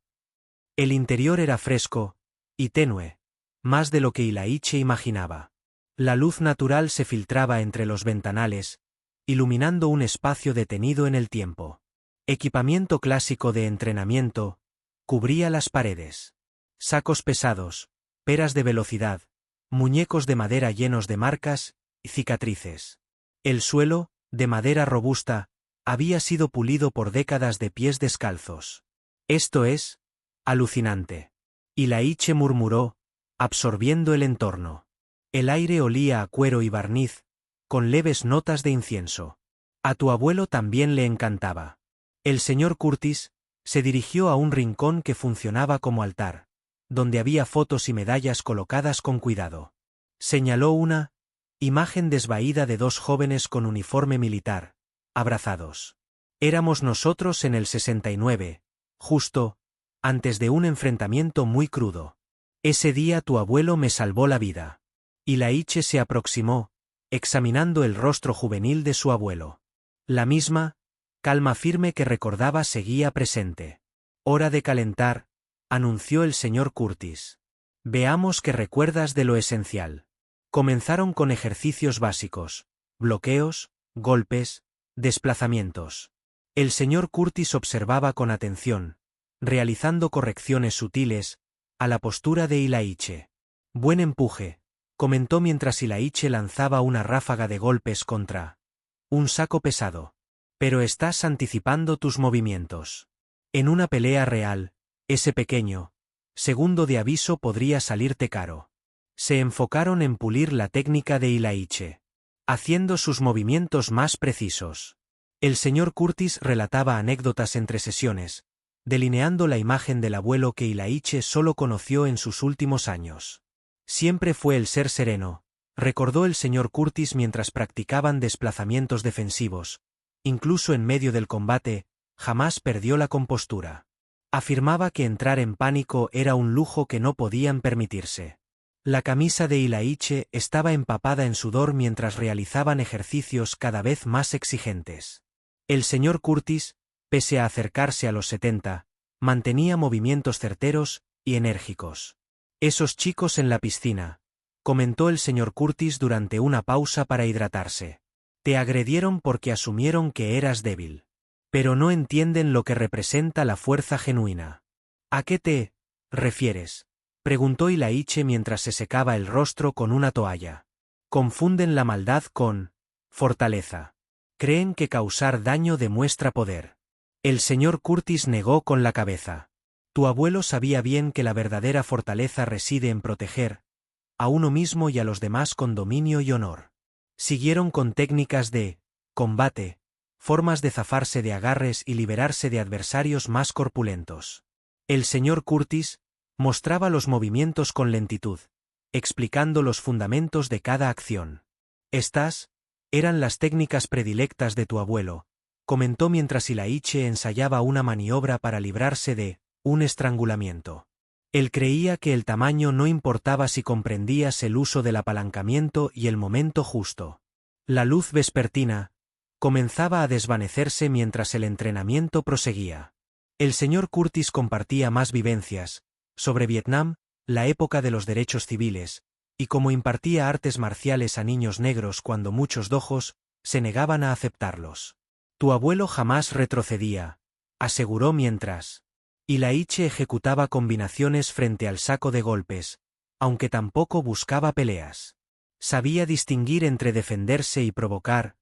El interior era fresco y tenue, más de lo que Ilaiche imaginaba. La luz natural se filtraba entre los ventanales, iluminando un espacio detenido en el tiempo. Equipamiento clásico de entrenamiento cubría las paredes. Sacos pesados, peras de velocidad, muñecos de madera llenos de marcas y cicatrices. El suelo, de madera robusta, había sido pulido por décadas de pies descalzos. Esto es alucinante. Ilaiche murmuró, absorbiendo el entorno. El aire olía a cuero y barniz, con leves notas de incienso. A tu abuelo también le encantaba. El señor Curtis se dirigió a un rincón que funcionaba como altar, donde había fotos y medallas colocadas con cuidado. Señaló una imagen desvaída de dos jóvenes con uniforme militar, abrazados. Éramos nosotros en el 69, justo antes de un enfrentamiento muy crudo. Ese día tu abuelo me salvó la vida. Ilaiche se aproximó, examinando el rostro juvenil de su abuelo. La misma calma firme que recordaba seguía presente. Hora de calentar, anunció el señor Curtis. Veamos qué recuerdas de lo esencial. Comenzaron con ejercicios básicos, bloqueos, golpes, desplazamientos. El señor Curtis observaba con atención, realizando correcciones sutiles a la postura de Ilaiche. Buen empuje, comentó mientras Ilaiche lanzaba una ráfaga de golpes contra un saco pesado. Pero estás anticipando tus movimientos. En una pelea real, ese pequeño segundo de aviso podría salirte caro. Se enfocaron en pulir la técnica de Ilaiche, haciendo sus movimientos más precisos. El señor Curtis relataba anécdotas entre sesiones, delineando la imagen del abuelo que Ilaiche solo conoció en sus últimos años. Siempre fue el ser sereno, recordó el señor Curtis mientras practicaban desplazamientos defensivos. Incluso en medio del combate, jamás perdió la compostura. Afirmaba que entrar en pánico era un lujo que no podían permitirse. La camisa de Ilaiche estaba empapada en sudor mientras realizaban ejercicios cada vez más exigentes. El señor Curtis, pese a acercarse a los 70, mantenía movimientos certeros y enérgicos. «Esos chicos en la piscina», comentó el señor Curtis durante una pausa para hidratarse. «Te agredieron porque asumieron que eras débil. Pero no entienden lo que representa la fuerza genuina». «¿A qué te refieres?», preguntó Ilaiche mientras se secaba el rostro con una toalla. «Confunden la maldad con fortaleza. Creen que causar daño demuestra poder». El señor Curtis negó con la cabeza. «Tu abuelo sabía bien que la verdadera fortaleza reside en proteger a uno mismo y a los demás con dominio y honor». Siguieron con técnicas de combate, formas de zafarse de agarres y liberarse de adversarios más corpulentos. El señor Curtis mostraba los movimientos con lentitud, explicando los fundamentos de cada acción. «Estas eran las técnicas predilectas de tu abuelo», comentó mientras Ilaiche ensayaba una maniobra para librarse de un estrangulamiento. Él creía que el tamaño no importaba si comprendías el uso del apalancamiento y el momento justo. La luz vespertina comenzaba a desvanecerse mientras el entrenamiento proseguía. El señor Curtis compartía más vivencias sobre Vietnam, la época de los derechos civiles, y cómo impartía artes marciales a niños negros cuando muchos dojos se negaban a aceptarlos. «Tu abuelo jamás retrocedía», aseguró mientras Ilaiche ejecutaba combinaciones frente al saco de golpes, aunque tampoco buscaba peleas. Sabía distinguir entre defenderse y provocar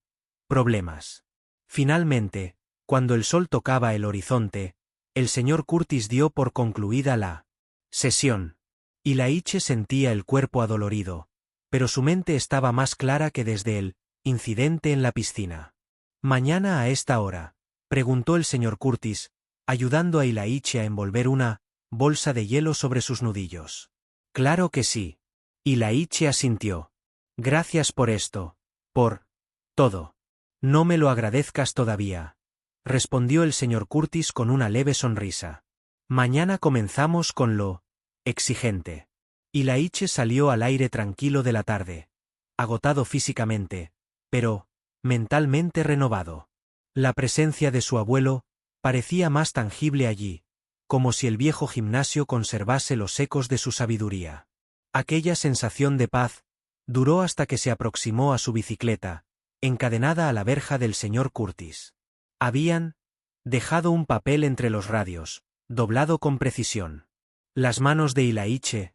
problemas. Finalmente, cuando el sol tocaba el horizonte, el señor Curtis dio por concluida la sesión. Ilaiche sentía el cuerpo adolorido, pero su mente estaba más clara que desde el incidente en la piscina. «¿Mañana a esta hora?», preguntó el señor Curtis, ayudando a Ilaiche a envolver una bolsa de hielo sobre sus nudillos. «Claro que sí». Ilaiche asintió. «Gracias por esto. Por todo». «No me lo agradezcas todavía», respondió el señor Curtis con una leve sonrisa. «Mañana comenzamos con lo exigente». Ilaiche salió al aire tranquilo de la tarde, agotado físicamente, pero mentalmente renovado. La presencia de su abuelo parecía más tangible allí, como si el viejo gimnasio conservase los ecos de su sabiduría. Aquella sensación de paz duró hasta que se aproximó a su bicicleta, encadenada a la verja del señor Curtis. Habían dejado un papel entre los radios, doblado con precisión. Las manos de Ilaiche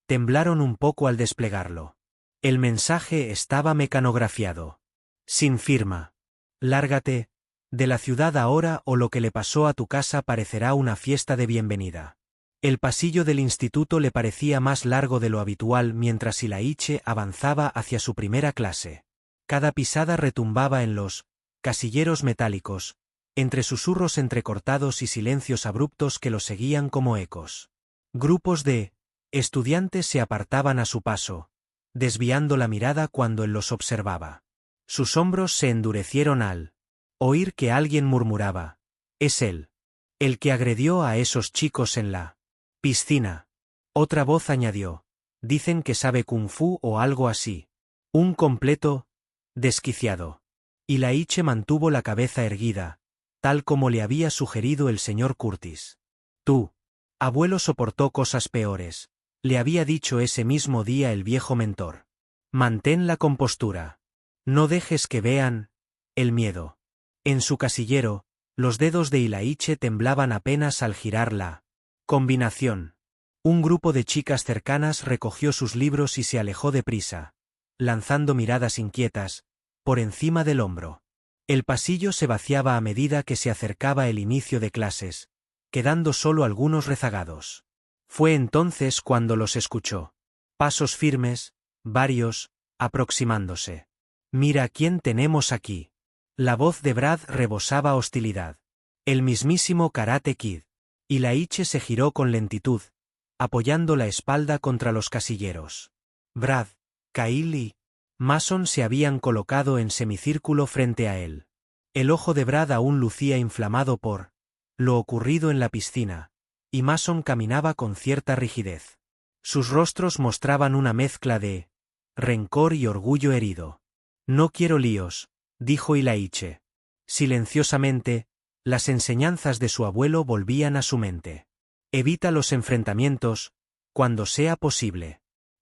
temblaron un poco al desplegarlo. El mensaje estaba mecanografiado. Sin firma. «Lárgate de la ciudad ahora o lo que le pasó a tu casa parecerá una fiesta de bienvenida». El pasillo del instituto le parecía más largo de lo habitual mientras Ilaiche avanzaba hacia su primera clase. Cada pisada retumbaba en los casilleros metálicos, entre susurros entrecortados y silencios abruptos que lo seguían como ecos. Grupos de estudiantes se apartaban a su paso, desviando la mirada cuando él los observaba. Sus hombros se endurecieron al oír que alguien murmuraba: «Es él. El que agredió a esos chicos en la piscina». Otra voz añadió: «Dicen que sabe kung fu o algo así». Un completo desquiciado. Ilaiche mantuvo la cabeza erguida, tal como le había sugerido el señor Curtis. «Tu abuelo soportó cosas peores», le había dicho ese mismo día el viejo mentor. «Mantén la compostura. No dejes que vean el miedo». En su casillero, los dedos de Ilaiche temblaban apenas al girar la combinación. Un grupo de chicas cercanas recogió sus libros y se alejó deprisa, lanzando miradas inquietas por encima del hombro. El pasillo se vaciaba a medida que se acercaba el inicio de clases, quedando solo algunos rezagados. Fue entonces cuando los escuchó. Pasos firmes, varios, aproximándose. «Mira quién tenemos aquí». La voz de Brad rebosaba hostilidad. El mismísimo Karate Kid. Ilaiche se giró con lentitud, apoyando la espalda contra los casilleros. Brad, Kyle y Mason se habían colocado en semicírculo frente a él. El ojo de Brad aún lucía inflamado por lo ocurrido en la piscina, y Mason caminaba con cierta rigidez. Sus rostros mostraban una mezcla de rencor y orgullo herido. No quiero líos, dijo Ilaiche. Silenciosamente, las enseñanzas de su abuelo volvían a su mente. Evita los enfrentamientos, cuando sea posible.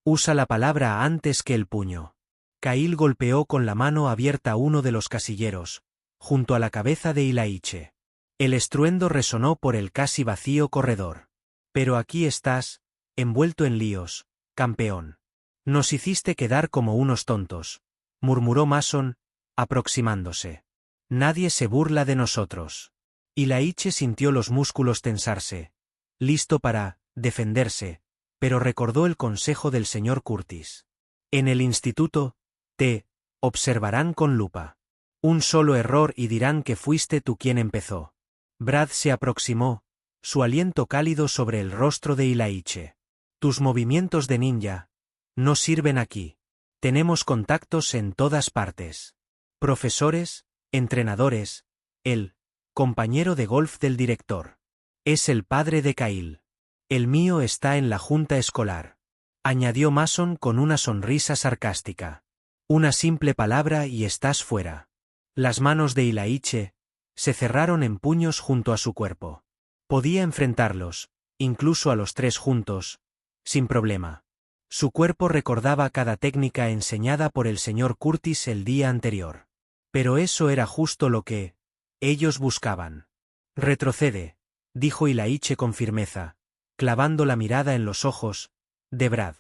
Usa la palabra antes que el puño. Kyle golpeó con la mano abierta uno de los casilleros, junto a la cabeza de Ilaiche. El estruendo resonó por el casi vacío corredor. Pero aquí estás, envuelto en líos, campeón. Nos hiciste quedar como unos tontos, murmuró Mason, aproximándose. Nadie se burla de nosotros. Ilaiche sintió los músculos tensarse, listo para defenderse, pero recordó el consejo del señor Curtis. En el instituto, te observarán con lupa. Un solo error y dirán que fuiste tú quien empezó. Brad se aproximó, su aliento cálido sobre el rostro de Ilaiche. Tus movimientos de ninja no sirven aquí. Tenemos contactos en todas partes. Profesores, entrenadores, el compañero de golf del director. Es el padre de Kyle. El mío está en la junta escolar. Añadió Mason con una sonrisa sarcástica. Una simple palabra y estás fuera. Las manos de Ilaiche se cerraron en puños junto a su cuerpo. Podía enfrentarlos, incluso a los tres juntos, sin problema. Su cuerpo recordaba cada técnica enseñada por el señor Curtis el día anterior. Pero eso era justo lo que ellos buscaban. Retrocede, dijo Ilaiche con firmeza, clavando la mirada en los ojos de Brad.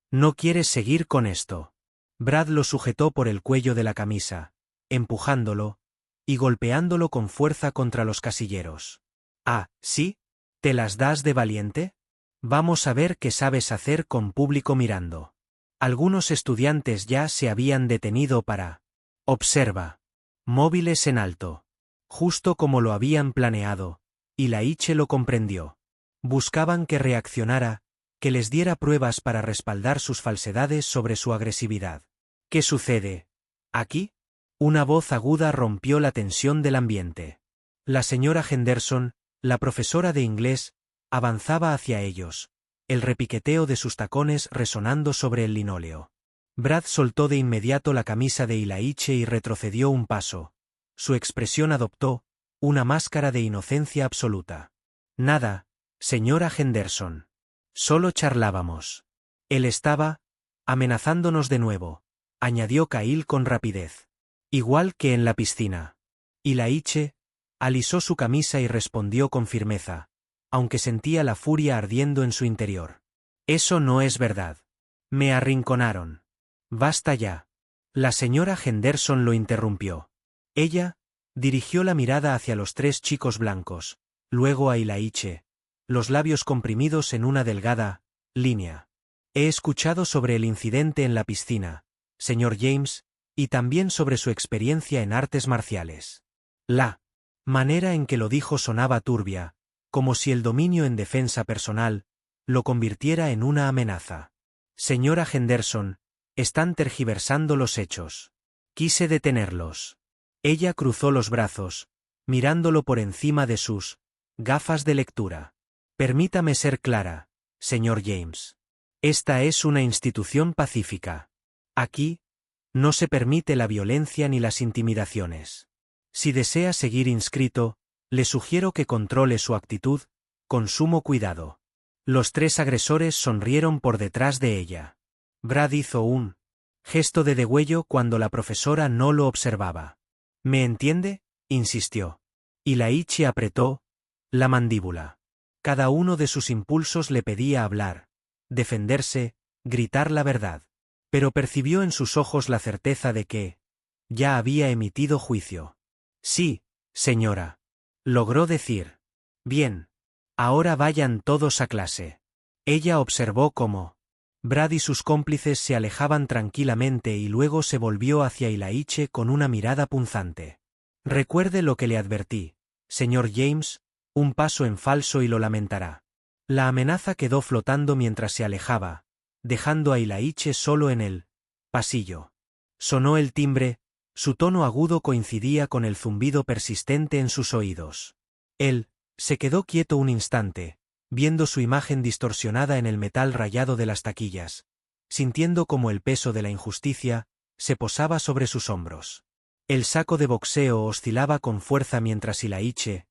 No quieres seguir con esto. Brad lo sujetó por el cuello de la camisa, empujándolo y golpeándolo con fuerza contra los casilleros. Ah, ¿sí? ¿Te las das de valiente? Vamos a ver qué sabes hacer con público mirando. Algunos estudiantes ya se habían detenido para observa. Móviles en alto. Justo como lo habían planeado, Ilaiche lo comprendió. Buscaban que reaccionara, que les diera pruebas para respaldar sus falsedades sobre su agresividad. ¿Qué sucede aquí? Una voz aguda rompió la tensión del ambiente. La señora Henderson, la profesora de inglés, avanzaba hacia ellos, el repiqueteo de sus tacones resonando sobre el linóleo. Brad soltó de inmediato la camisa de Ilaiche y retrocedió un paso. Su expresión adoptó una máscara de inocencia absoluta. Nada, señora Henderson. Solo charlábamos. Él estaba amenazándonos de nuevo, añadió Kyle con rapidez. Igual que en la piscina. Ilaiche alisó su camisa y respondió con firmeza, aunque sentía la furia ardiendo en su interior. Eso no es verdad. Me arrinconaron. Basta ya. La señora Henderson lo interrumpió. Ella dirigió la mirada hacia los tres chicos blancos, luego a Ilaiche, los labios comprimidos en una delgada línea. He escuchado sobre el incidente en la piscina, señor James, y también sobre su experiencia en artes marciales. La manera en que lo dijo sonaba turbia, como si el dominio en defensa personal lo convirtiera en una amenaza. Señora Henderson, están tergiversando los hechos. Quise detenerlos. Ella cruzó los brazos, mirándolo por encima de sus gafas de lectura. Permítame ser clara, señor James. Esta es una institución pacífica. Aquí no se permite la violencia ni las intimidaciones. Si desea seguir inscrito, le sugiero que controle su actitud, con sumo cuidado. Los tres agresores sonrieron por detrás de ella. Brad hizo un gesto de degüello cuando la profesora no lo observaba. ¿Me entiende?, insistió. Ilaiche apretó la mandíbula. Cada uno de sus impulsos le pedía hablar, defenderse, gritar la verdad. Pero percibió en sus ojos la certeza de que ya había emitido juicio. Sí, señora. Logró decir. Bien. Ahora vayan todos a clase. Ella observó cómo Brad y sus cómplices se alejaban tranquilamente y luego se volvió hacia Ilaiche con una mirada punzante. Recuerde lo que le advertí, señor James, un paso en falso y lo lamentará. La amenaza quedó flotando mientras se alejaba, dejando a Ilaiche solo en el pasillo. Sonó el timbre, su tono agudo coincidía con el zumbido persistente en sus oídos. Él se quedó quieto un instante, viendo su imagen distorsionada en el metal rayado de las taquillas, sintiendo como el peso de la injusticia se posaba sobre sus hombros. El saco de boxeo oscilaba con fuerza mientras Ilaiche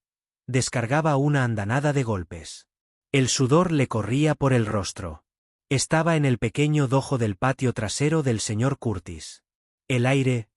descargaba una andanada de golpes. El sudor le corría por el rostro. Estaba en el pequeño dojo del patio trasero del señor Curtis. El aire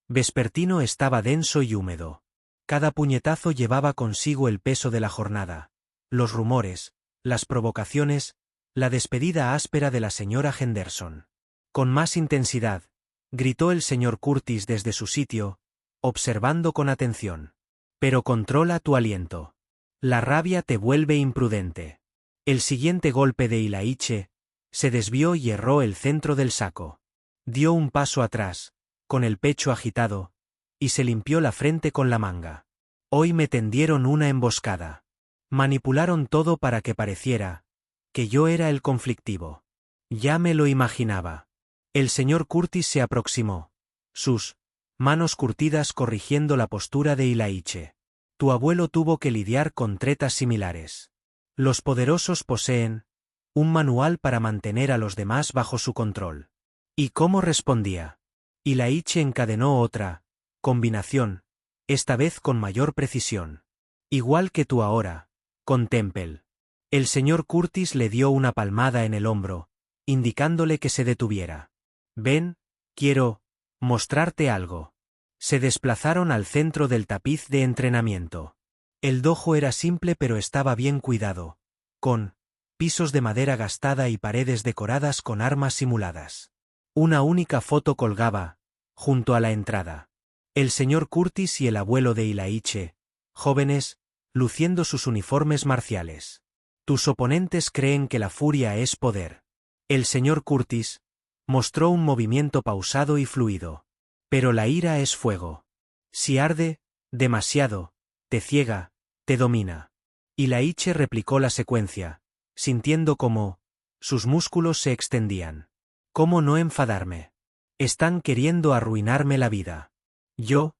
vespertino estaba denso y húmedo. Cada puñetazo llevaba consigo el peso de la jornada, los rumores, las provocaciones, la despedida áspera de la señora Henderson. Con más intensidad, gritó el señor Curtis desde su sitio, observando con atención. Pero controla tu aliento. La rabia te vuelve imprudente. El siguiente golpe de Ilaiche se desvió y erró el centro del saco. Dio un paso atrás, con el pecho agitado, y se limpió la frente con la manga. Hoy me tendieron una emboscada. Manipularon todo para que pareciera que yo era el conflictivo. Ya me lo imaginaba. El señor Curtis se aproximó, sus manos curtidas corrigiendo la postura de Ilaiche. Tu abuelo tuvo que lidiar con tretas similares. Los poderosos poseen un manual para mantener a los demás bajo su control. ¿Y cómo respondía? Ilaiche encadenó otra combinación, esta vez con mayor precisión. Igual que tú ahora, con Temple. El señor Curtis le dio una palmada en el hombro, indicándole que se detuviera. Ven, quiero mostrarte algo. Se desplazaron al centro del tapiz de entrenamiento. El dojo era simple pero estaba bien cuidado, con pisos de madera gastada y paredes decoradas con armas simuladas. Una única foto colgaba, junto a la entrada. El señor Curtis y el abuelo de Ilaiche, jóvenes, luciendo sus uniformes marciales. Tus oponentes creen que la furia es poder. El señor Curtis mostró un movimiento pausado y fluido. Pero la ira es fuego. Si arde demasiado, te ciega, te domina. Ilaiche replicó la secuencia, sintiendo cómo sus músculos se extendían. ¿Cómo no enfadarme? Están queriendo arruinarme la vida. Yo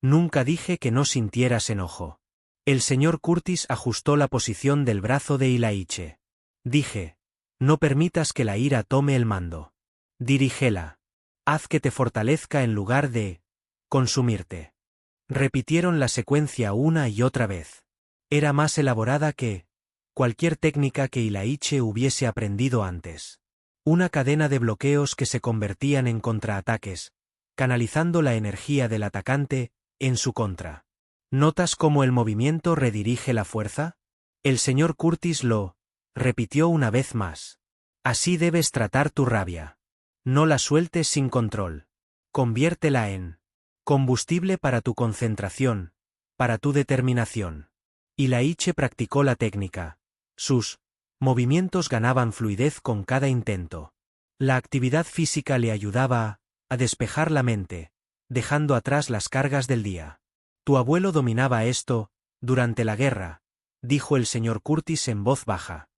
nunca dije que no sintieras enojo. El señor Curtis ajustó la posición del brazo de Ilaiche. Dije, no permitas que la ira tome el mando. Dirígela. Haz que te fortalezca en lugar de consumirte. Repitieron la secuencia una y otra vez. Era más elaborada que cualquier técnica que Ilaiche hubiese aprendido antes. Una cadena de bloqueos que se convertían en contraataques, canalizando la energía del atacante en su contra. ¿Notas cómo el movimiento redirige la fuerza? El señor Curtis lo repitió una vez más. Así debes tratar tu rabia. No la sueltes sin control. Conviértela en combustible para tu concentración, para tu determinación. Ilaiche practicó la técnica. Sus movimientos ganaban fluidez con cada intento. La actividad física le ayudaba a despejar la mente, dejando atrás las cargas del día. Tu abuelo dominaba esto durante la guerra, dijo el señor Curtis en voz baja.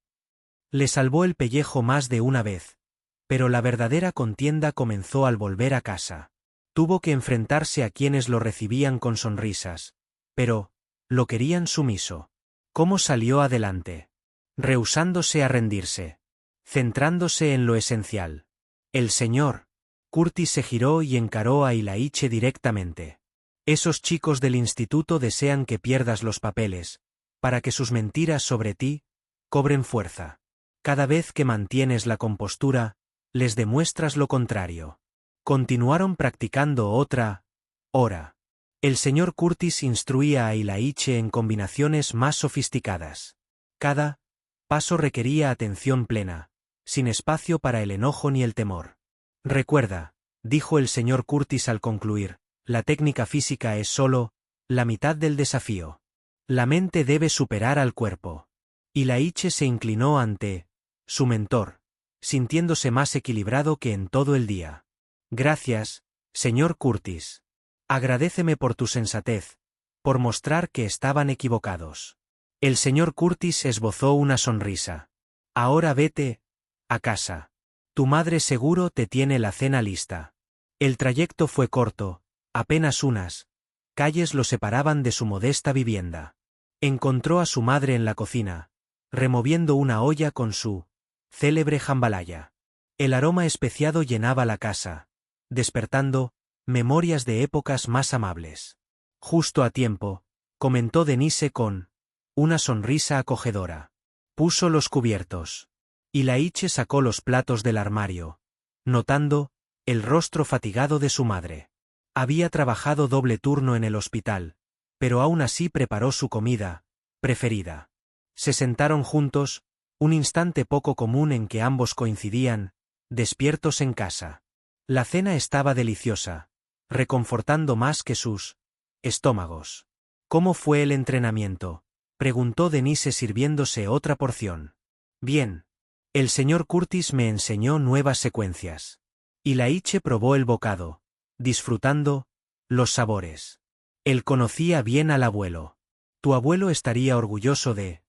Le salvó el pellejo más de una vez, pero la verdadera contienda comenzó al volver a casa. Tuvo que enfrentarse a quienes lo recibían con sonrisas, pero lo querían sumiso. ¿Cómo salió adelante? Rehusándose a rendirse, centrándose en lo esencial. El señor Curtis se giró y encaró a Ilaiche directamente. Esos chicos del instituto desean que pierdas los papeles, para que sus mentiras sobre ti cobren fuerza. Cada vez que mantienes la compostura, les demuestras lo contrario. Continuaron practicando otra hora. El señor Curtis instruía a Ilaiche en combinaciones más sofisticadas. Cada paso requería atención plena, sin espacio para el enojo ni el temor. Recuerda, dijo el señor Curtis al concluir, la técnica física es solo la mitad del desafío. La mente debe superar al cuerpo. Ilaiche se inclinó ante su mentor, sintiéndose más equilibrado que en todo el día. Gracias, señor Curtis. Agradéceme por tu sensatez, por mostrar que estaban equivocados. El señor Curtis esbozó una sonrisa. Ahora vete a casa. Tu madre seguro te tiene la cena lista. El trayecto fue corto, apenas unas calles lo separaban de su modesta vivienda. Encontró a su madre en la cocina, removiendo una olla con su célebre jambalaya. El aroma especiado llenaba la casa, despertando memorias de épocas más amables. Justo a tiempo, comentó Denise con una sonrisa acogedora. Puso los cubiertos. Y Laiche sacó los platos del armario, notando el rostro fatigado de su madre. Había trabajado doble turno en el hospital, pero aún así preparó su comida preferida. Se sentaron juntos, un instante poco común en que ambos coincidían, despiertos en casa. La cena estaba deliciosa, reconfortando más que sus estómagos. ¿Cómo fue el entrenamiento?, preguntó Denise sirviéndose otra porción. Bien. El señor Curtis me enseñó nuevas secuencias. Y Laiche probó el bocado, disfrutando los sabores. Él conocía bien al abuelo. Tu abuelo estaría orgulloso de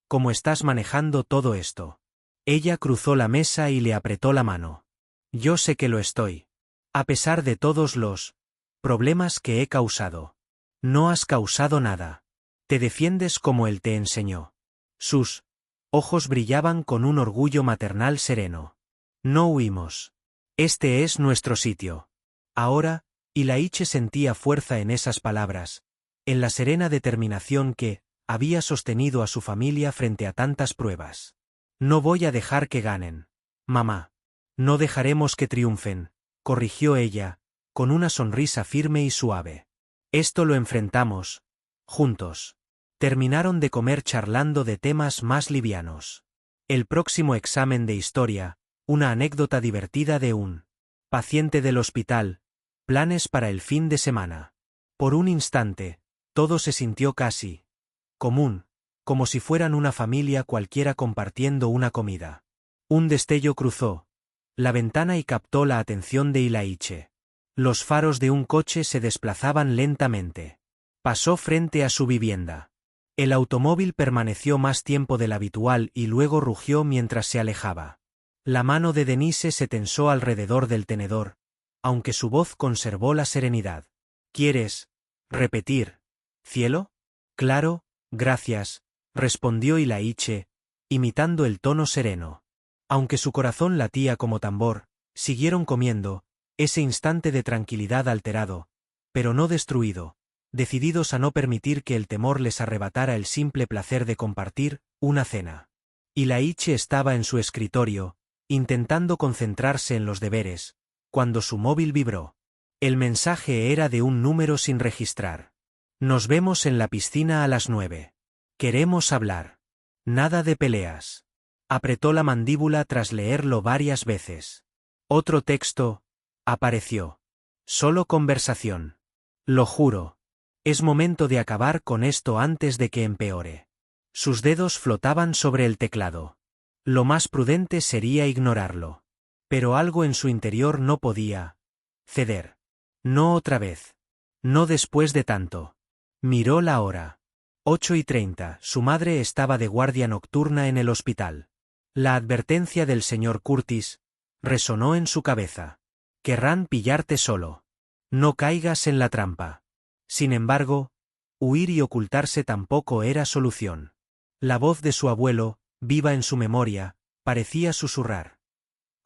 cómo estás manejando todo esto. Ella cruzó la mesa y le apretó la mano. Yo sé que lo estoy. A pesar de todos los problemas que he causado. No has causado nada. Te defiendes como él te enseñó. Sus ojos brillaban con un orgullo maternal sereno. No huimos. Este es nuestro sitio. Ahora, y Laiche sentía fuerza en esas palabras, en la serena determinación que había sostenido a su familia frente a tantas pruebas. No voy a dejar que ganen. Mamá. No dejaremos que triunfen, corrigió ella, con una sonrisa firme y suave. Esto lo enfrentamos juntos. Terminaron de comer charlando de temas más livianos. El próximo examen de historia, una anécdota divertida de un paciente del hospital, planes para el fin de semana. Por un instante, todo se sintió casi común, como si fueran una familia cualquiera compartiendo una comida. Un destello cruzó la ventana y captó la atención de Laiche. Los faros de un coche se desplazaban lentamente. Pasó frente a su vivienda. El automóvil permaneció más tiempo del habitual y luego rugió mientras se alejaba. La mano de Denise se tensó alrededor del tenedor, aunque su voz conservó la serenidad. ¿Quieres repetir, cielo? Claro, gracias, respondió Laiche, imitando el tono sereno. Aunque su corazón latía como tambor, siguieron comiendo, ese instante de tranquilidad alterado, pero no destruido, decididos a no permitir que el temor les arrebatara el simple placer de compartir una cena. Laiche estaba en su escritorio, intentando concentrarse en los deberes, cuando su móvil vibró. El mensaje era de un número sin registrar. Nos vemos en la piscina a las 9. Queremos hablar. Nada de peleas. Apretó la mandíbula tras leerlo varias veces. Otro texto apareció. Solo conversación. Lo juro. Es momento de acabar con esto antes de que empeore. Sus dedos flotaban sobre el teclado. Lo más prudente sería ignorarlo. Pero algo en su interior no podía ceder. No otra vez. No después de tanto. Miró la hora. 8:30. Su madre estaba de guardia nocturna en el hospital. La advertencia del señor Curtis resonó en su cabeza. Querrán pillarte solo. No caigas en la trampa. Sin embargo, huir y ocultarse tampoco era solución. La voz de su abuelo, viva en su memoria, parecía susurrar.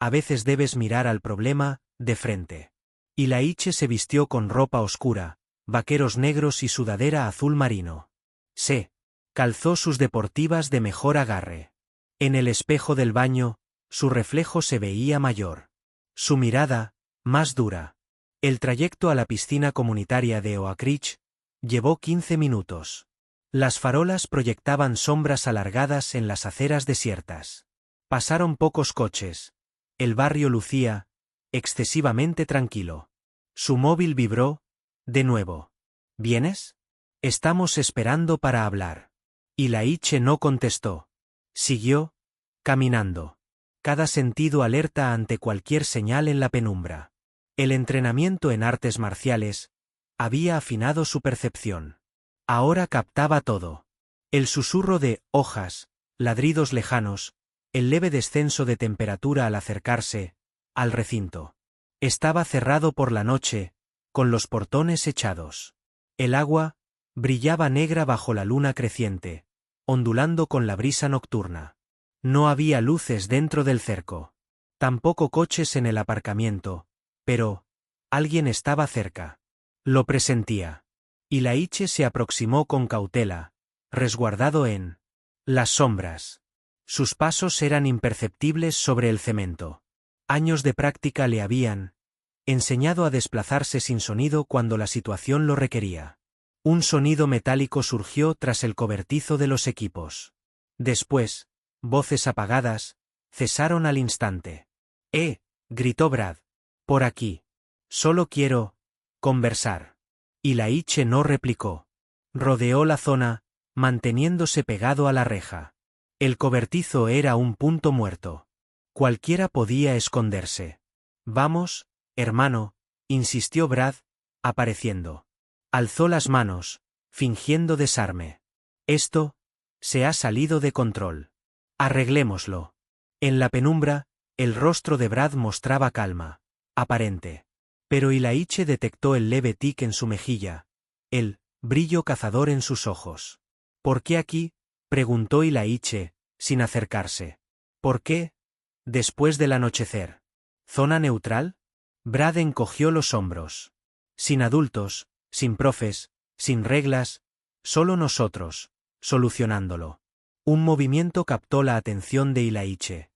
A veces debes mirar al problema de frente. Laiche se vistió con ropa oscura, vaqueros negros y sudadera azul marino. Se calzó sus deportivas de mejor agarre. En el espejo del baño, su reflejo se veía mayor. Su mirada, más dura. El trayecto a la piscina comunitaria de Oak Ridge llevó 15 minutos. Las farolas proyectaban sombras alargadas en las aceras desiertas. Pasaron pocos coches. El barrio lucía excesivamente tranquilo. Su móvil vibró de nuevo. ¿Vienes? Estamos esperando para hablar. Laiche no contestó. Siguió caminando. Cada sentido alerta ante cualquier señal en la penumbra. El entrenamiento en artes marciales había afinado su percepción. Ahora captaba todo. El susurro de hojas, ladridos lejanos, El leve descenso de temperatura al acercarse al recinto. Estaba cerrado por la noche, con los portones echados. El agua brillaba negra bajo la luna creciente, ondulando con la brisa nocturna. No había luces dentro del cerco. Tampoco coches en el aparcamiento, pero alguien estaba cerca. Lo presentía. Ilaiche se aproximó con cautela, resguardado en las sombras. Sus pasos eran imperceptibles sobre el cemento. Años de práctica le habían enseñado a desplazarse sin sonido cuando la situación lo requería. Un sonido metálico surgió tras el cobertizo de los equipos. Después, voces apagadas cesaron al instante. Gritó Brad. Por aquí. Solo quiero conversar. Ilaiche no replicó. Rodeó la zona, manteniéndose pegado a la reja. El cobertizo era un punto muerto. Cualquiera podía esconderse. Vamos, hermano, insistió Brad, apareciendo. Alzó las manos, fingiendo desarme. Esto se ha salido de control. Arreglémoslo. En la penumbra, el rostro de Brad mostraba calma, aparente. Pero Ilaiche detectó el leve tic en su mejilla, el brillo cazador en sus ojos. ¿Por qué aquí?, preguntó Ilaiche, sin acercarse. ¿Por qué? Después del anochecer. ¿Zona neutral? Brad encogió los hombros. Sin adultos, sin profes, sin reglas, solo nosotros, solucionándolo. Un movimiento captó la atención de Ilaiche.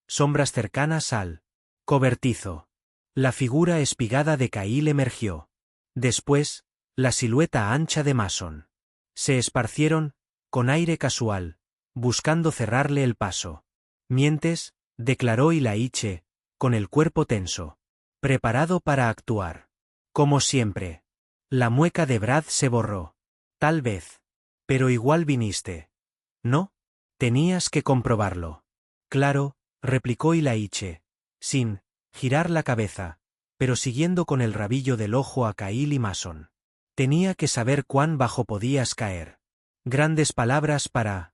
Sombras cercanas al cobertizo. La figura espigada de Kyle emergió. Después, la silueta ancha de Mason. Se esparcieron, con aire casual, buscando cerrarle el paso. Mientes, declaró Ilaiche, con el cuerpo tenso. Preparado para actuar. Como siempre. La mueca de Brad se borró. Tal vez. Pero igual viniste. ¿No? Tenías que comprobarlo. Claro, replicó Ilaiche, sin girar la cabeza, pero siguiendo con el rabillo del ojo a Kyle y Mason. Tenía que saber cuán bajo podías caer. Grandes palabras para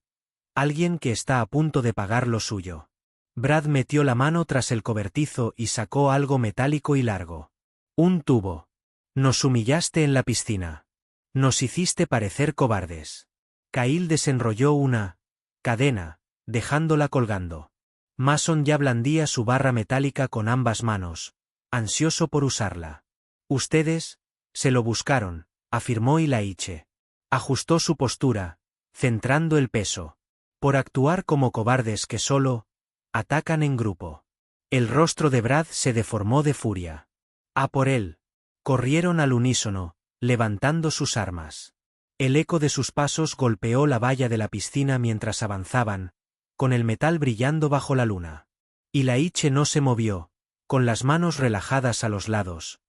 alguien que está a punto de pagar lo suyo. Brad metió la mano tras el cobertizo y sacó algo metálico y largo. Un tubo. Nos humillaste en la piscina. Nos hiciste parecer cobardes. Kyle desenrolló una cadena, dejándola colgando. Mason ya blandía su barra metálica con ambas manos, ansioso por usarla. Ustedes se lo buscaron, afirmó Ilaiche. Ajustó su postura, centrando el peso. Por actuar como cobardes que solo atacan en grupo. El rostro de Brad se deformó de furia. A por él. Corrieron al unísono, levantando sus armas. El eco de sus pasos golpeó la valla de la piscina mientras avanzaban, con el metal brillando bajo la luna. Ilaiche no se movió, con las manos relajadas a los lados,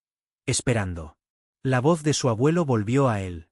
esperando. La voz de su abuelo volvió a él.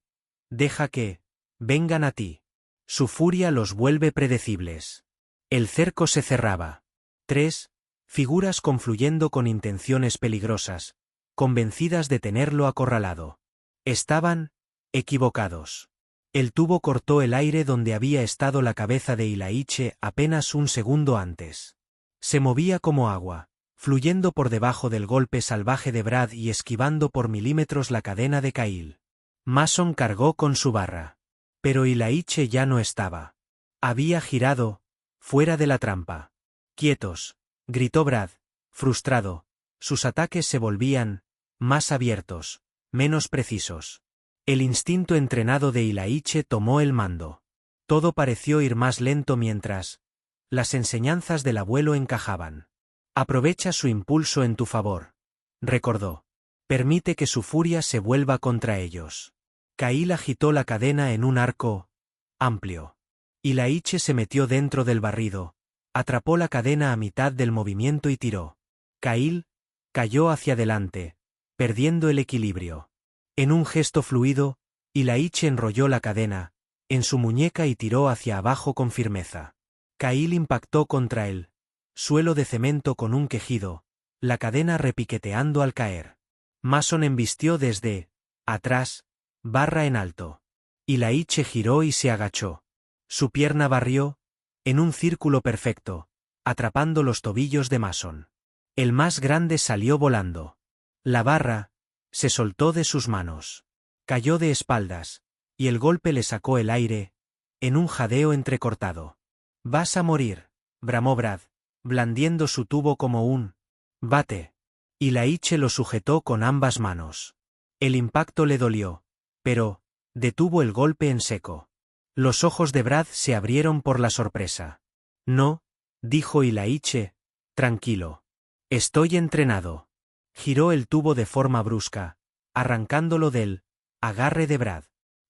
Deja que vengan a ti. Su furia los vuelve predecibles. El cerco se cerraba. 3 figuras confluyendo con intenciones peligrosas, convencidas de tenerlo acorralado. Estaban equivocados. El tubo cortó el aire donde había estado la cabeza de Ilaiche apenas un segundo antes. Se movía como agua, fluyendo por debajo del golpe salvaje de Brad y esquivando por milímetros la cadena de Kyle. Mason cargó con su barra. Pero Ilaiche ya no estaba. Había girado, fuera de la trampa. Quietos, gritó Brad, frustrado. Sus ataques se volvían más abiertos, menos precisos. El instinto entrenado de Ilaiche tomó el mando. Todo pareció ir más lento mientras las enseñanzas del abuelo encajaban. Aprovecha su impulso en tu favor, recordó. Permite que su furia se vuelva contra ellos. Kyle agitó la cadena en un arco amplio. Ilaiche se metió dentro del barrido, atrapó la cadena a mitad del movimiento y tiró. Kyle cayó hacia adelante, perdiendo el equilibrio. En un gesto fluido, Ilaiche enrolló la cadena en su muñeca y tiró hacia abajo con firmeza. Kyle impactó contra el suelo de cemento con un quejido, la cadena repiqueteando al caer. Mason embistió desde atrás, barra en alto. Ilaiche giró y se agachó. Su pierna barrió en un círculo perfecto, atrapando los tobillos de Mason. El más grande salió volando. La barra se soltó de sus manos. Cayó de espaldas, y el golpe le sacó el aire, en un jadeo entrecortado. «Vas a morir», bramó Brad, blandiendo su tubo como un bate. Y Laiche lo sujetó con ambas manos. El impacto le dolió, pero detuvo el golpe en seco. Los ojos de Brad se abrieron por la sorpresa. «No», dijo Laiche, tranquilo. «Estoy entrenado». Giró el tubo de forma brusca, arrancándolo del agarre de Brad.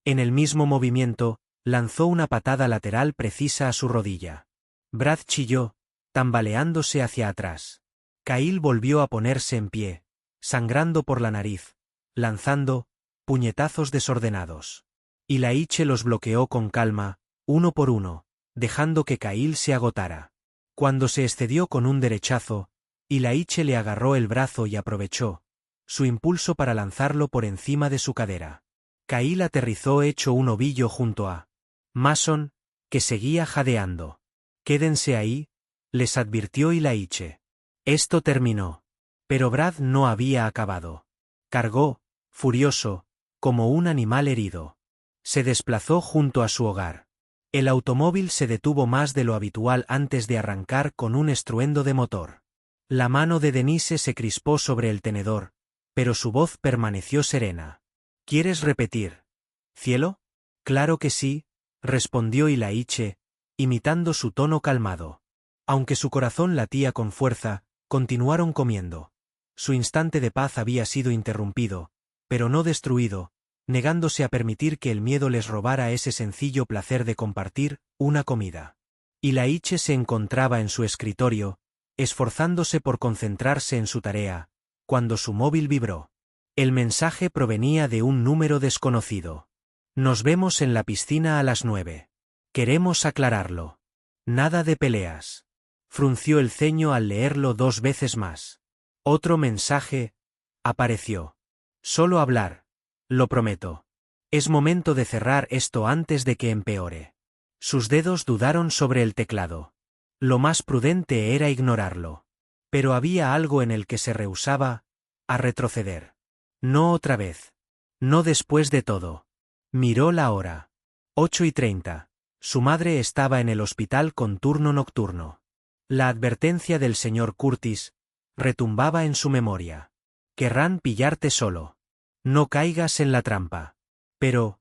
En el mismo movimiento, lanzó una patada lateral precisa a su rodilla. Brad chilló, tambaleándose hacia atrás. Kyle volvió a ponerse en pie, sangrando por la nariz, lanzando puñetazos desordenados. Laiche los bloqueó con calma, uno por uno, dejando que Kyle se agotara. Cuando se excedió con un derechazo, Laiche le agarró el brazo y aprovechó su impulso para lanzarlo por encima de su cadera. Kyle aterrizó hecho un ovillo junto a Mason, que seguía jadeando. «Quédense ahí», les advirtió Laiche. Esto terminó. Pero Brad no había acabado. Cargó, furioso, como un animal herido. Se desplazó junto a su hogar. El automóvil se detuvo más de lo habitual antes de arrancar con un estruendo de motor. La mano de Denise se crispó sobre el tenedor, pero su voz permaneció serena. «¿Quieres repetir, cielo?» «Claro que sí», respondió Laiche, imitando su tono calmado. Aunque su corazón latía con fuerza, continuaron comiendo. Su instante de paz había sido interrumpido, pero no destruido, negándose a permitir que el miedo les robara ese sencillo placer de compartir una comida. Laiche se encontraba en su escritorio, esforzándose por concentrarse en su tarea, cuando su móvil vibró. El mensaje provenía de un número desconocido. «Nos vemos en la piscina a las 9. Queremos aclararlo. Nada de peleas». Frunció el ceño al leerlo 2 veces más. Otro mensaje apareció. «Solo hablar. Lo prometo. Es momento de cerrar esto antes de que empeore». Sus dedos dudaron sobre el teclado. Lo más prudente era ignorarlo. Pero había algo en el que se rehusaba a retroceder. No otra vez. No después de todo. Miró la hora. 8:30. Su madre estaba en el hospital con turno nocturno. La advertencia del señor Curtis retumbaba en su memoria. «Querrán pillarte solo. No caigas en la trampa». Pero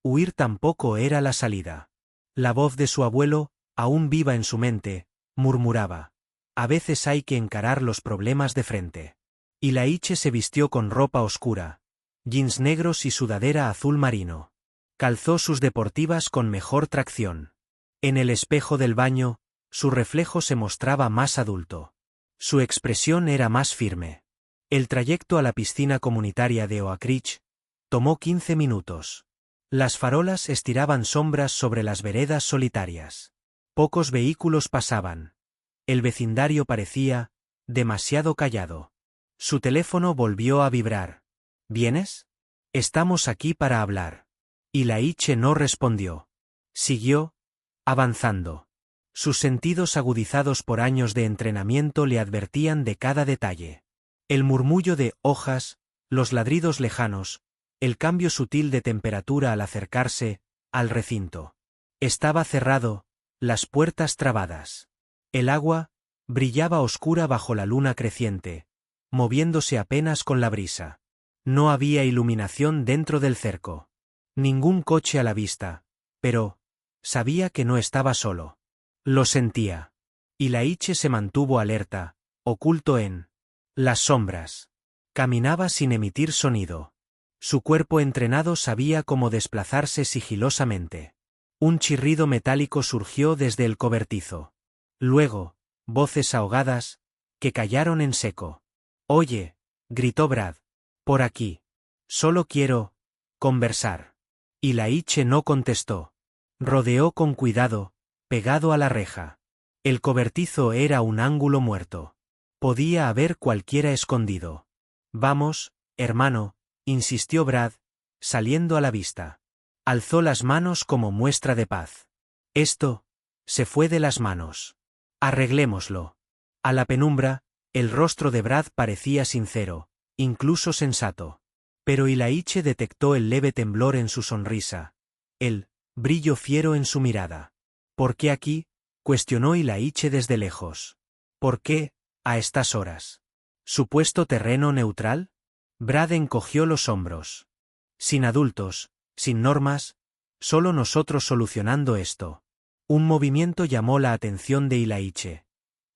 huir tampoco era la salida. La voz de su abuelo, aún viva en su mente, murmuraba: «A veces hay que encarar los problemas de frente». Laiche se vistió con ropa oscura, jeans negros y sudadera azul marino. Calzó sus deportivas con mejor tracción. En el espejo del baño, su reflejo se mostraba más adulto. Su expresión era más firme. El trayecto a la piscina comunitaria de Oak Ridge tomó 15 minutos. Las farolas estiraban sombras sobre las veredas solitarias. Pocos vehículos pasaban. El vecindario parecía demasiado callado. Su teléfono volvió a vibrar. «¿Vienes? Estamos aquí para hablar». Laiche no respondió. Siguió avanzando. Sus sentidos agudizados por años de entrenamiento le advertían de cada detalle. El murmullo de hojas, los ladridos lejanos, el cambio sutil de temperatura al acercarse al recinto. Estaba cerrado, las puertas trabadas. El agua brillaba oscura bajo la luna creciente, moviéndose apenas con la brisa. No había iluminación dentro del cerco. Ningún coche a la vista, pero sabía que no estaba solo. Lo sentía. Laiche se mantuvo alerta, oculto en las sombras. Caminaba sin emitir sonido. Su cuerpo entrenado sabía cómo desplazarse sigilosamente. Un chirrido metálico surgió desde el cobertizo. Luego, voces ahogadas, que callaron en seco. «Oye», gritó Brad. «Por aquí. Solo quiero conversar». Laiche no contestó. Rodeó con cuidado, pegado a la reja. El cobertizo era un ángulo muerto. Podía haber cualquiera escondido. «Vamos, hermano», insistió Brad, saliendo a la vista. Alzó las manos como muestra de paz. Esto se fue de las manos. Arreglémoslo. A la penumbra, el rostro de Brad parecía sincero, incluso sensato. Pero Ilaiche detectó el leve temblor en su sonrisa. El brillo fiero en su mirada. ¿Por qué aquí?, cuestionó Ilaiche desde lejos. ¿Por qué, a estas horas? ¿Supuesto terreno neutral? Brad encogió los hombros. Sin adultos, sin normas, solo nosotros solucionando esto. Un movimiento llamó la atención de Ilaiche.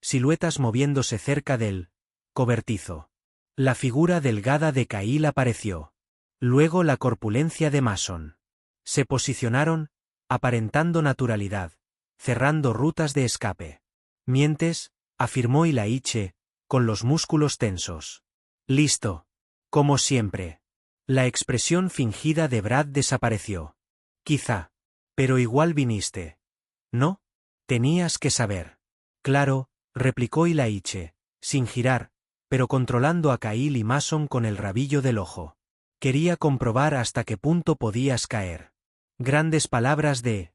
Siluetas moviéndose cerca del cobertizo. La figura delgada de Kyle apareció. Luego la corpulencia de Mason. Se posicionaron, aparentando naturalidad, cerrando rutas de escape. Mientes, afirmó Ilaiche, con los músculos tensos. Listo. Como siempre. La expresión fingida de Brad desapareció. Quizá. Pero igual viniste. ¿No? Tenías que saber. Claro, replicó Ilaiche, sin girar, pero controlando a Kyle y Mason con el rabillo del ojo. Quería comprobar hasta qué punto podías caer. Grandes palabras de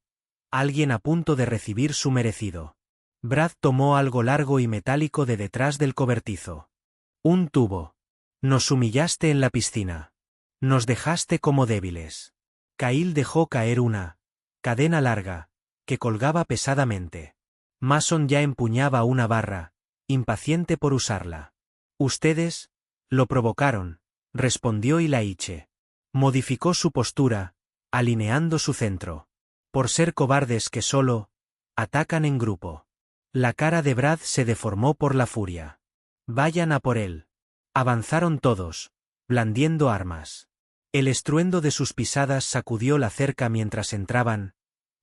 alguien a punto de recibir su merecido. Brad tomó algo largo y metálico de detrás del cobertizo. Un tubo. Nos humillaste en la piscina. Nos dejaste como débiles. Kyle dejó caer una cadena larga, que colgaba pesadamente. Mason ya empuñaba una barra, impaciente por usarla. Ustedes lo provocaron, respondió Ilaiche. Modificó su postura, alineando su centro. Por ser cobardes que solo atacan en grupo. La cara de Brad se deformó por la furia. Vayan a por él. Avanzaron todos, blandiendo armas. El estruendo de sus pisadas sacudió la cerca mientras entraban,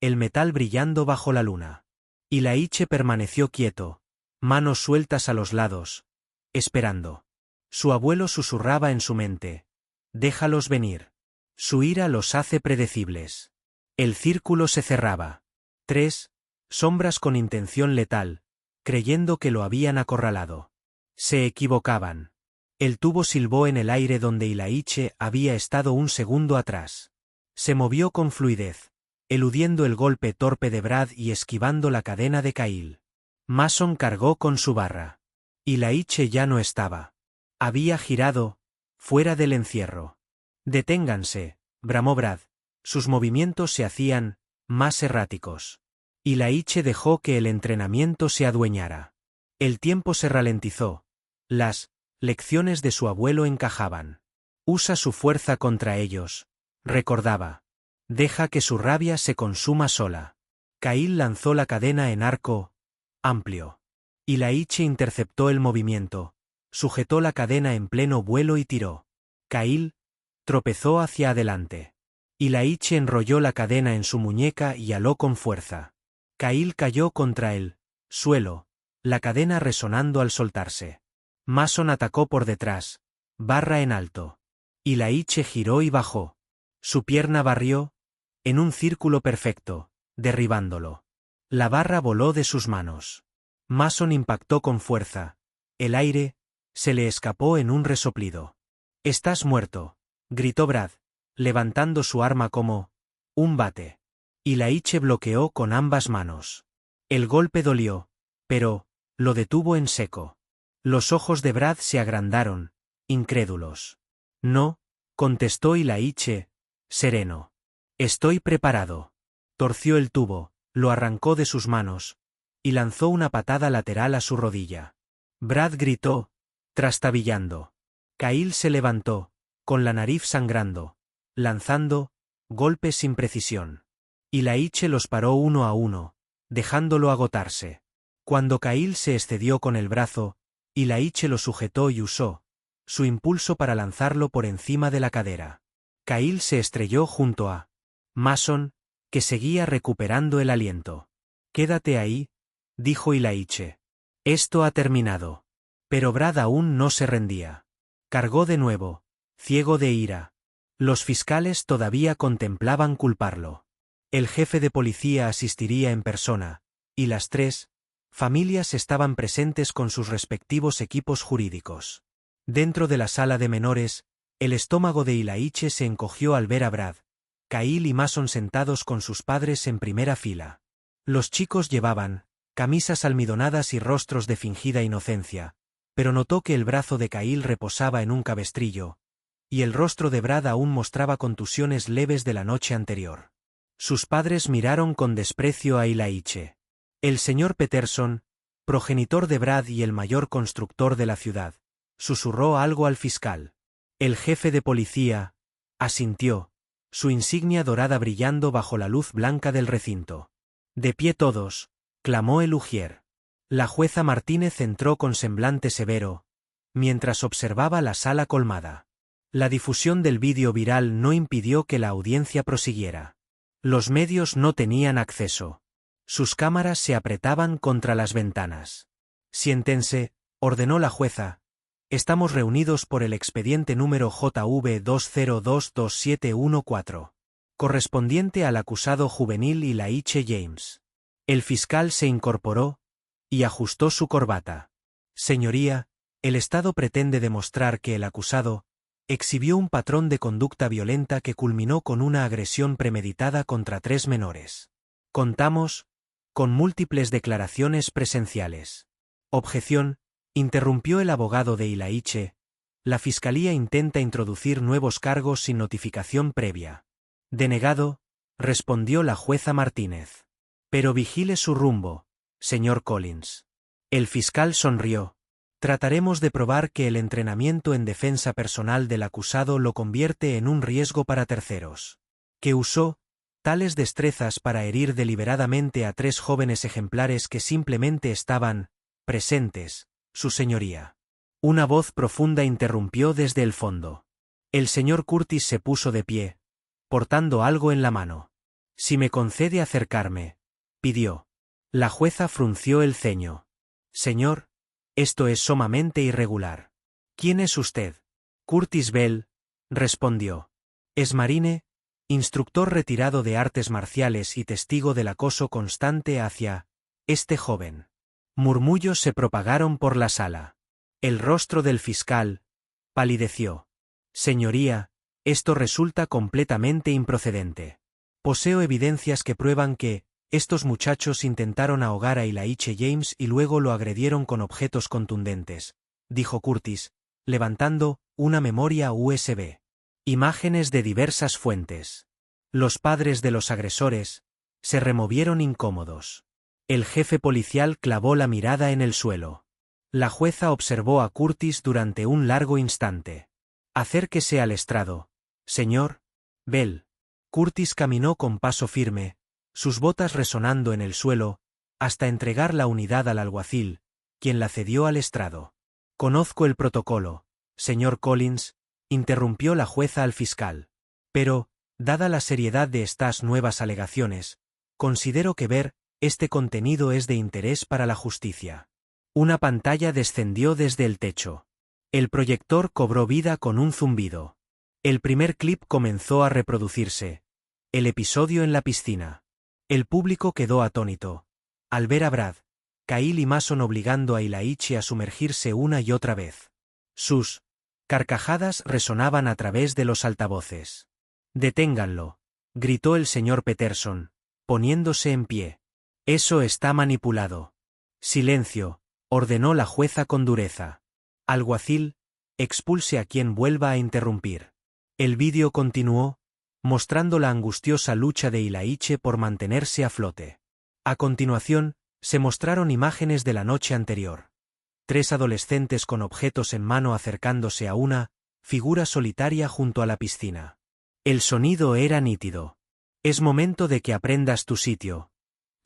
el metal brillando bajo la luna. Ilaiche permaneció quieto, manos sueltas a los lados, esperando. Su abuelo susurraba en su mente. Déjalos venir. Su ira los hace predecibles. El círculo se cerraba. 3 sombras con intención letal, creyendo que lo habían acorralado. Se equivocaban. El tubo silbó en el aire donde Ilaiche había estado un segundo atrás. Se movió con fluidez, eludiendo el golpe torpe de Brad y esquivando la cadena de Kyle. Mason cargó con su barra. Ilaiche ya no estaba. Había girado, fuera del encierro. Deténganse, bramó Brad. Sus movimientos se hacían más erráticos. Ilaiche dejó que el entrenamiento se adueñara. El tiempo se ralentizó. Las lecciones de su abuelo encajaban. Usa su fuerza contra ellos, recordaba. Deja que su rabia se consuma sola. Kyle lanzó la cadena en arco amplio. Ilaiche interceptó el movimiento, sujetó la cadena en pleno vuelo y tiró. Kyle tropezó hacia adelante. Ilaiche enrolló la cadena en su muñeca y aló con fuerza. Kyle cayó contra el suelo, la cadena resonando al soltarse. Mason atacó por detrás, barra en alto. Ilaiche giró y bajó. Su pierna barrió, en un círculo perfecto, derribándolo. La barra voló de sus manos. Mason impactó con fuerza. El aire se le escapó en un resoplido. «Estás muerto», gritó Brad, levantando su arma como un bate. Ilaiche bloqueó con ambas manos. El golpe dolió, pero lo detuvo en seco. Los ojos de Brad se agrandaron, incrédulos. «No», contestó Ilaiche, sereno. «Estoy preparado». Torció el tubo, lo arrancó de sus manos, y lanzó una patada lateral a su rodilla. Brad gritó, trastabillando. Kyle se levantó, con la nariz sangrando, lanzando golpes sin precisión. Ilaiche los paró uno a uno, dejándolo agotarse. Cuando Kyle se excedió con el brazo, Ilaiche lo sujetó y usó su impulso para lanzarlo por encima de la cadera. Kyle se estrelló junto a Mason, que seguía recuperando el aliento. «Quédate ahí», dijo Ilaiche. «Esto ha terminado». Pero Brad aún no se rendía. Cargó de nuevo, ciego de ira. Los fiscales todavía contemplaban culparlo. El jefe de policía asistiría en persona, y las 3 familias estaban presentes con sus respectivos equipos jurídicos. Dentro de la sala de menores, el estómago de Ilaiche se encogió al ver a Brad, Kyle y Mason sentados con sus padres en primera fila. Los chicos llevaban camisas almidonadas y rostros de fingida inocencia, pero notó que el brazo de Kyle reposaba en un cabestrillo, y el rostro de Brad aún mostraba contusiones leves de la noche anterior. Sus padres miraron con desprecio a Ilaiche. El señor Peterson, progenitor de Brad y el mayor constructor de la ciudad, susurró algo al fiscal. El jefe de policía asintió, su insignia dorada brillando bajo la luz blanca del recinto. «De pie todos», clamó el ujier. La jueza Martínez entró con semblante severo, mientras observaba la sala colmada. La difusión del vídeo viral no impidió que la audiencia prosiguiera. Los medios no tenían acceso. Sus cámaras se apretaban contra las ventanas. «Siéntense», ordenó la jueza. «Estamos reunidos por el expediente número JV 2022714, correspondiente al acusado juvenil Ilaiche James». El fiscal se incorporó y ajustó su corbata. «Señoría, el Estado pretende demostrar que el acusado exhibió un patrón de conducta violenta que culminó con una agresión premeditada contra 3 menores. Contamos con múltiples declaraciones presenciales». «Objeción», interrumpió el abogado de Ilaiche. «La Fiscalía intenta introducir nuevos cargos sin notificación previa». «Denegado», respondió la jueza Martínez. «Pero vigile su rumbo, señor Collins». El fiscal sonrió. «Trataremos de probar que el entrenamiento en defensa personal del acusado lo convierte en un riesgo para terceros. Que usó tales destrezas para herir deliberadamente a 3 jóvenes ejemplares que simplemente estaban presentes, su señoría». Una voz profunda interrumpió desde el fondo. El señor Curtis se puso de pie, portando algo en la mano. «Si me concede acercarme», pidió. La jueza frunció el ceño. «Señor, esto es sumamente irregular». «¿Quién es usted?» «Curtis Bell», respondió. «Es marine, instructor retirado de artes marciales y testigo del acoso constante hacia este joven». Murmullos se propagaron por la sala. El rostro del fiscal palideció. «Señoría, esto resulta completamente improcedente. Poseo evidencias que prueban que estos muchachos intentaron ahogar a Ilaiche James y luego lo agredieron con objetos contundentes», dijo Curtis, levantando una memoria USB. «Imágenes de diversas fuentes». Los padres de los agresores se removieron incómodos. El jefe policial clavó la mirada en el suelo. La jueza observó a Curtis durante un largo instante. «Acérquese al estrado, señor Bell». Curtis caminó con paso firme, sus botas resonando en el suelo, hasta entregar la unidad al alguacil, quien la cedió al estrado. «Conozco el protocolo, señor Collins», interrumpió la jueza al fiscal. «Pero, dada la seriedad de estas nuevas alegaciones, considero que ver este contenido es de interés para la justicia». Una pantalla descendió desde el techo. El proyector cobró vida con un zumbido. El primer clip comenzó a reproducirse. El episodio en la piscina. El público quedó atónito al ver a Brad, Kyle y Mason obligando a Ilaiche a sumergirse una y otra vez. Sus carcajadas resonaban a través de los altavoces. «Deténganlo», gritó el señor Peterson, poniéndose en pie. «Eso está manipulado». «Silencio», ordenó la jueza con dureza. «Alguacil, expulse a quien vuelva a interrumpir». El vídeo continuó, mostrando la angustiosa lucha de Ilaiche por mantenerse a flote. A continuación, se mostraron imágenes de la noche anterior. 3 adolescentes con objetos en mano acercándose a una figura solitaria junto a la piscina. El sonido era nítido. «Es momento de que aprendas tu sitio,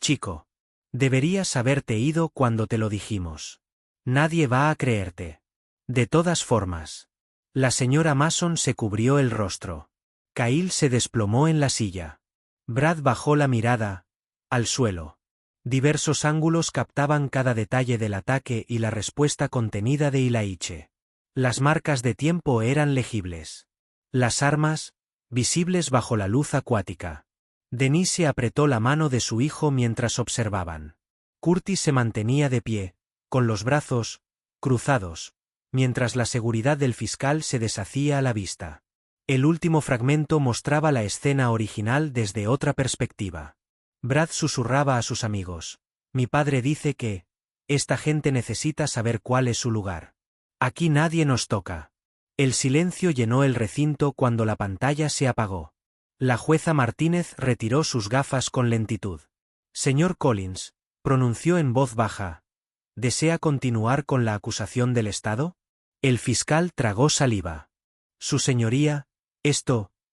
chico. Deberías haberte ido cuando te lo dijimos. Nadie va a creerte». De todas formas. La señora Mason se cubrió el rostro. Kyle se desplomó en la silla. Brad bajó la mirada al suelo. Diversos ángulos captaban cada detalle del ataque y la respuesta contenida de Ilaiche. Las marcas de tiempo eran legibles. Las armas, visibles bajo la luz acuática. Denise apretó la mano de su hijo mientras observaban. Curtis se mantenía de pie, con los brazos cruzados, mientras la seguridad del fiscal se deshacía a la vista. El último fragmento mostraba la escena original desde otra perspectiva. Brad susurraba a sus amigos. Mi padre dice que esta gente necesita saber cuál es su lugar. Aquí nadie nos toca. El silencio llenó el recinto cuando la pantalla se apagó. La jueza Martínez retiró sus gafas con lentitud. Señor Collins, pronunció en voz baja. ¿Desea continuar con la acusación del Estado? El fiscal tragó saliva. Su señoría,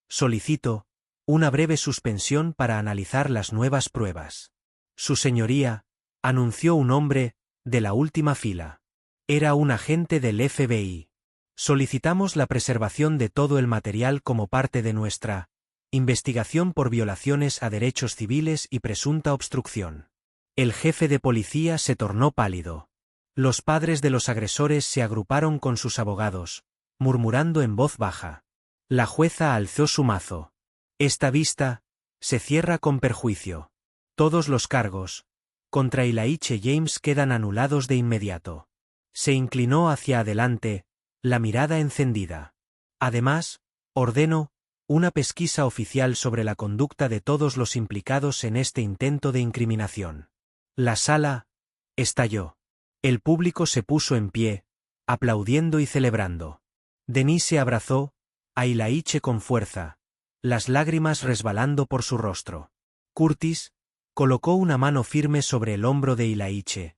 solicito una breve suspensión para analizar las nuevas pruebas. Su señoría, anunció un hombre de la última fila. Era un agente del FBI. Solicitamos la preservación de todo el material como parte de nuestra investigación por violaciones a derechos civiles y presunta obstrucción. El jefe de policía se tornó pálido. Los padres de los agresores se agruparon con sus abogados, murmurando en voz baja. La jueza alzó su mazo. Esta vista se cierra con perjuicio. Todos los cargos contra Ylaiche James quedan anulados de inmediato. Se inclinó hacia adelante, la mirada encendida. Además, ordeno una pesquisa oficial sobre la conducta de todos los implicados en este intento de incriminación. La sala estalló. El público se puso en pie, aplaudiendo y celebrando. Denise abrazó a Ylaiche con fuerza, las lágrimas resbalando por su rostro. Curtis colocó una mano firme sobre el hombro de Ylaiche,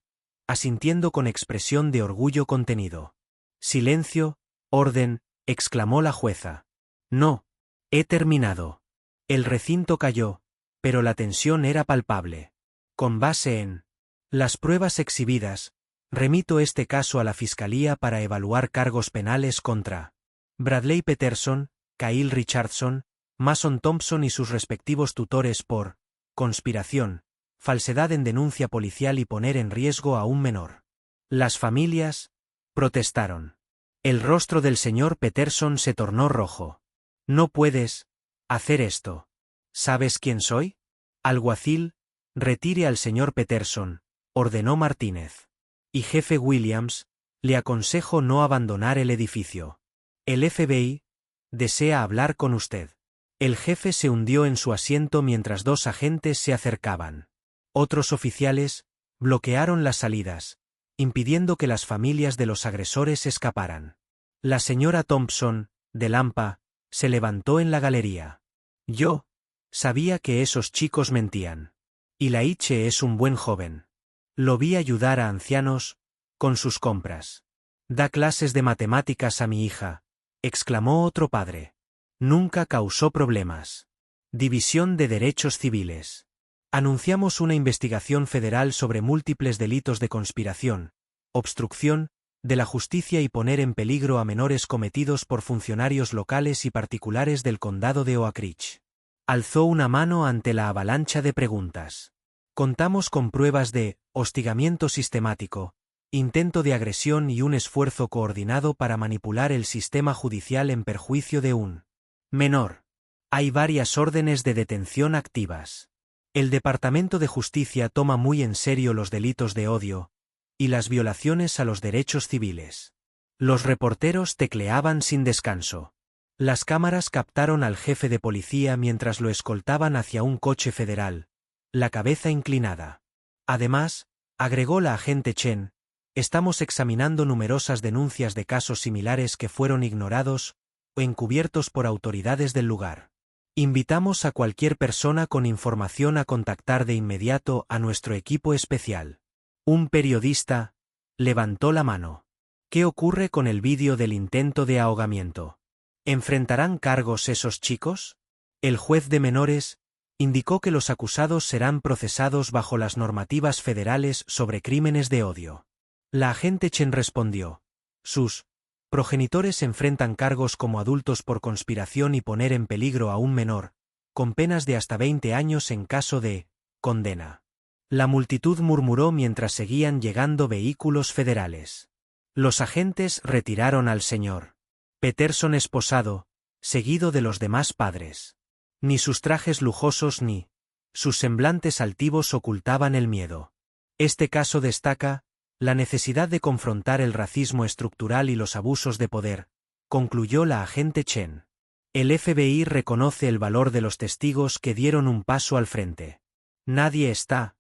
asintiendo con expresión de orgullo contenido. Silencio, orden, exclamó la jueza. No, he terminado. El recinto cayó, pero la tensión era palpable. Con base en las pruebas exhibidas, remito este caso a la Fiscalía para evaluar cargos penales contra Bradley Peterson, Kyle Richardson, Mason Thompson y sus respectivos tutores por conspiración, falsedad en denuncia policial y poner en riesgo a un menor. Las familias protestaron. El rostro del señor Peterson se tornó rojo. No puedes hacer esto. ¿Sabes quién soy? Alguacil, retire al señor Peterson, ordenó Martínez. Y jefe Williams, le aconsejo no abandonar el edificio. El FBI desea hablar con usted. El jefe se hundió en su asiento mientras dos agentes se acercaban. Otros oficiales bloquearon las salidas, impidiendo que las familias de los agresores escaparan. La señora Thompson, de Lampa, se levantó en la galería. Yo sabía que esos chicos mentían. Ylaiche es un buen joven. Lo vi ayudar a ancianos con sus compras. Da clases de matemáticas a mi hija, exclamó otro padre. Nunca causó problemas. División de Derechos Civiles. Anunciamos una investigación federal sobre múltiples delitos de conspiración, obstrucción de la justicia y poner en peligro a menores cometidos por funcionarios locales y particulares del condado de Oak Ridge. Alzó una mano ante la avalancha de preguntas. Contamos con pruebas de hostigamiento sistemático, intento de agresión y un esfuerzo coordinado para manipular el sistema judicial en perjuicio de un menor. Hay varias órdenes de detención activas. El Departamento de Justicia toma muy en serio los delitos de odio y las violaciones a los derechos civiles. Los reporteros tecleaban sin descanso. Las cámaras captaron al jefe de policía mientras lo escoltaban hacia un coche federal, la cabeza inclinada. Además, agregó la agente Chen, estamos examinando numerosas denuncias de casos similares que fueron ignorados o encubiertos por autoridades del lugar. Invitamos a cualquier persona con información a contactar de inmediato a nuestro equipo especial. Un periodista levantó la mano. ¿Qué ocurre con el vídeo del intento de ahogamiento? ¿Enfrentarán cargos esos chicos? El juez de menores indicó que los acusados serán procesados bajo las normativas federales sobre crímenes de odio. La agente Chen respondió. Sus progenitores enfrentan cargos como adultos por conspiración y poner en peligro a un menor, con penas de hasta 20 años en caso de condena. La multitud murmuró mientras seguían llegando vehículos federales. Los agentes retiraron al señor Peterson esposado, seguido de los demás padres. Ni sus trajes lujosos ni sus semblantes altivos ocultaban el miedo. Este caso destaca la necesidad de confrontar el racismo estructural y los abusos de poder, concluyó la agente Chen. El FBI reconoce el valor de los testigos que dieron un paso al frente. Nadie está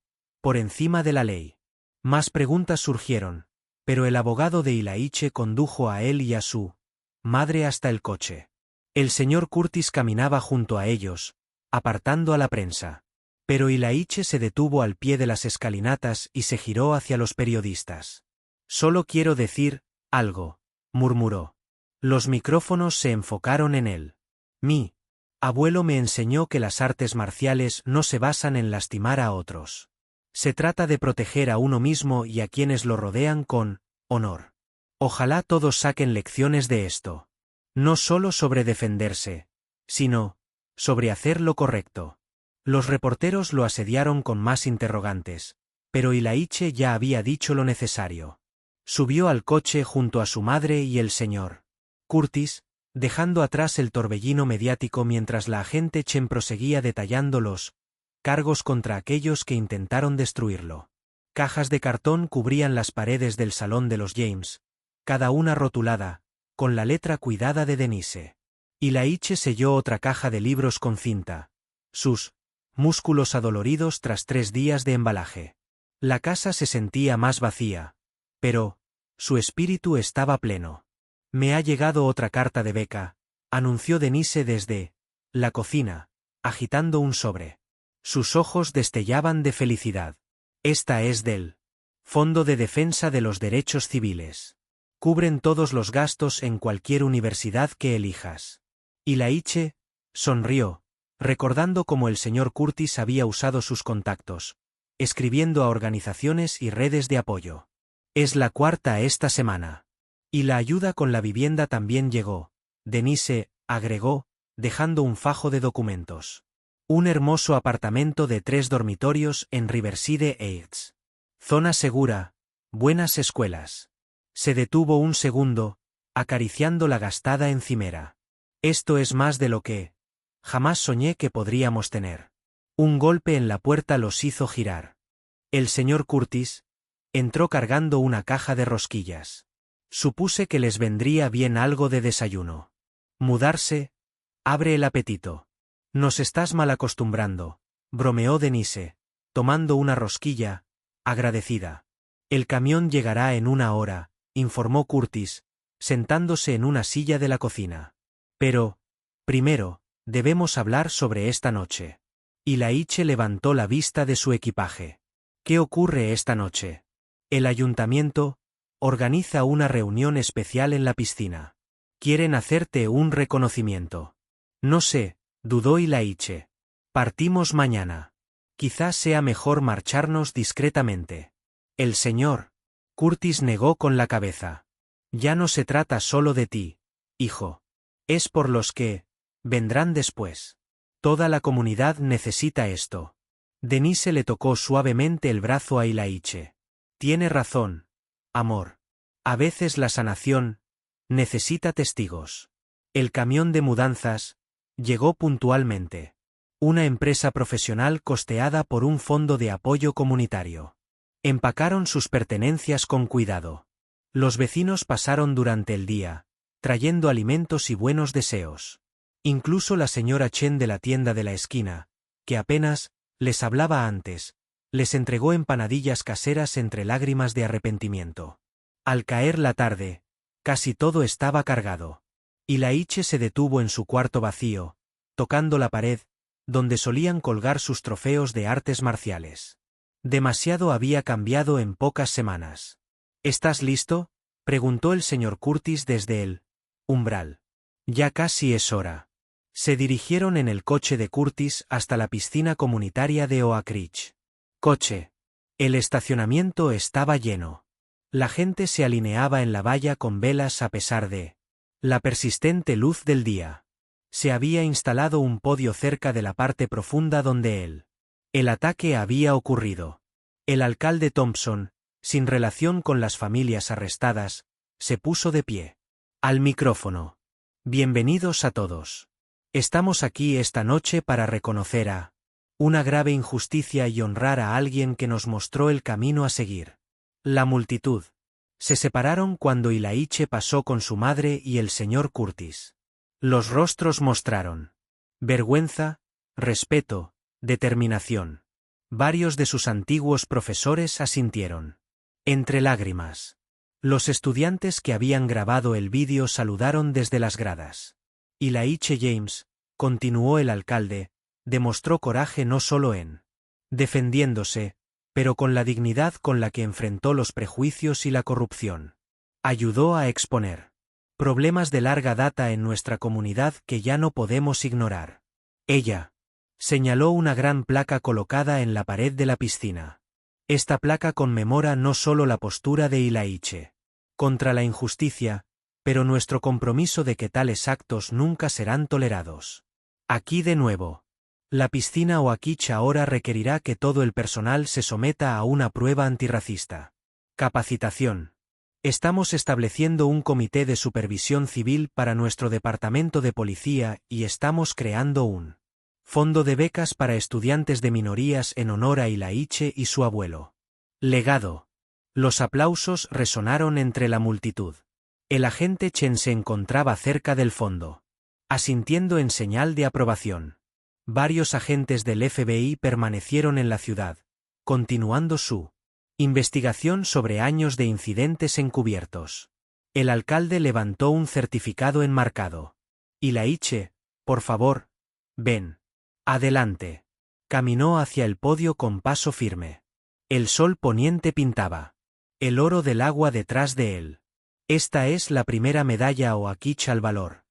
por encima de la ley. Más preguntas surgieron, pero el abogado de Ilaiche condujo a él y a su madre hasta el coche. El señor Curtis caminaba junto a ellos, apartando a la prensa. Pero Ilaiche se detuvo al pie de las escalinatas y se giró hacia los periodistas. «Solo quiero decir algo», murmuró. Los micrófonos se enfocaron en él. «Mi abuelo me enseñó que las artes marciales no se basan en lastimar a otros. Se trata de proteger a uno mismo y a quienes lo rodean con honor. Ojalá todos saquen lecciones de esto. No solo sobre defenderse, sino sobre hacer lo correcto». Los reporteros lo asediaron con más interrogantes, pero Ilaiche ya había dicho lo necesario. Subió al coche junto a su madre y el señor Curtis, dejando atrás el torbellino mediático mientras la agente Chen proseguía detallando los cargos contra aquellos que intentaron destruirlo. Cajas de cartón cubrían las paredes del salón de los James, cada una rotulada, con la letra cuidada de Denise. Ilaiche selló otra caja de libros con cinta. Sus músculos adoloridos tras 3 días de embalaje. La casa se sentía más vacía, pero su espíritu estaba pleno. «Me ha llegado otra carta de beca», anunció Denise desde la cocina, agitando un sobre. Sus ojos destellaban de felicidad. «Esta es del Fondo de Defensa de los Derechos Civiles. Cubren todos los gastos en cualquier universidad que elijas». Ilaiche sonrió, recordando cómo el señor Curtis había usado sus contactos, escribiendo a organizaciones y redes de apoyo. «Es la 4ª esta semana. Y la ayuda con la vivienda también llegó», Denise agregó, dejando un fajo de documentos. «Un hermoso apartamento de 3 dormitorios en Riverside Heights. Zona segura, buenas escuelas». Se detuvo un segundo, acariciando la gastada encimera. «Esto es más de lo que jamás soñé que podríamos tener». Un golpe en la puerta los hizo girar. El señor Curtis entró cargando una caja de rosquillas. «Supuse que les vendría bien algo de desayuno. Mudarse abre el apetito». «Nos estás mal acostumbrando», bromeó Denise, tomando una rosquilla, agradecida. «El camión llegará en 1 hora», informó Curtis, sentándose en una silla de la cocina. «Pero primero debemos hablar sobre esta noche». Ilaiche levantó la vista de su equipaje. «¿Qué ocurre esta noche?» «El ayuntamiento organiza una reunión especial en la piscina. Quieren hacerte un reconocimiento». «No sé», dudó Ilaiche. «Partimos mañana. Quizás sea mejor marcharnos discretamente». El señor Curtis negó con la cabeza. «Ya no se trata solo de ti, hijo. Es por los que vendrán después. Toda la comunidad necesita esto». Denise le tocó suavemente el brazo a Ilaiche. «Tiene razón, amor. A veces la sanación necesita testigos». El camión de mudanzas llegó puntualmente. Una empresa profesional costeada por un fondo de apoyo comunitario. Empacaron sus pertenencias con cuidado. Los vecinos pasaron durante el día, trayendo alimentos y buenos deseos. Incluso la señora Chen de la tienda de la esquina, que apenas les hablaba antes, les entregó empanadillas caseras entre lágrimas de arrepentimiento. Al caer la tarde, casi todo estaba cargado. Ilaiche se detuvo en su cuarto vacío, tocando la pared, donde solían colgar sus trofeos de artes marciales. Demasiado había cambiado en pocas semanas. «¿Estás listo?», preguntó el señor Curtis desde el umbral. «Ya casi es hora». Se dirigieron en el coche de Curtis hasta la piscina comunitaria de Oak Ridge. Coche. El estacionamiento estaba lleno. La gente se alineaba en la valla con velas a pesar de la persistente luz del día. Se había instalado un podio cerca de la parte profunda donde el ataque había ocurrido. El alcalde Thompson, sin relación con las familias arrestadas, se puso de pie. Al micrófono. «Bienvenidos a todos. Estamos aquí esta noche para reconocer una grave injusticia y honrar a alguien que nos mostró el camino a seguir». La multitud se separaron cuando Ilaiche pasó con su madre y el señor Curtis. Los rostros mostraron vergüenza, respeto, determinación. Varios de sus antiguos profesores asintieron. Entre lágrimas. Los estudiantes que habían grabado el vídeo saludaron desde las gradas. Y Laiche James, continuó el alcalde, demostró coraje no solo en defendiéndose, pero con la dignidad con la que enfrentó los prejuicios y la corrupción. Ayudó a exponer problemas de larga data en nuestra comunidad que ya no podemos ignorar. Ella señaló una gran placa colocada en la pared de la piscina. Esta placa conmemora no solo la postura de Ilaiche contra la injusticia, pero nuestro compromiso de que tales actos nunca serán tolerados. Aquí de nuevo. La piscina Oakich ahora requerirá que todo el personal se someta a una prueba antirracista. Capacitación. Estamos estableciendo un comité de supervisión civil para nuestro departamento de policía y estamos creando un fondo de becas para estudiantes de minorías en honor a Ilaiche y su abuelo. Legado. Los aplausos resonaron entre la multitud. El agente Chen se encontraba cerca del fondo, asintiendo en señal de aprobación. Varios agentes del FBI permanecieron en la ciudad, continuando su investigación sobre años de incidentes encubiertos. El alcalde levantó un certificado enmarcado. Ilaiche, por favor, ven. Adelante. Caminó hacia el podio con paso firme. El sol poniente pintaba el oro del agua detrás de él. Esta es la primera medalla Oakich al valor.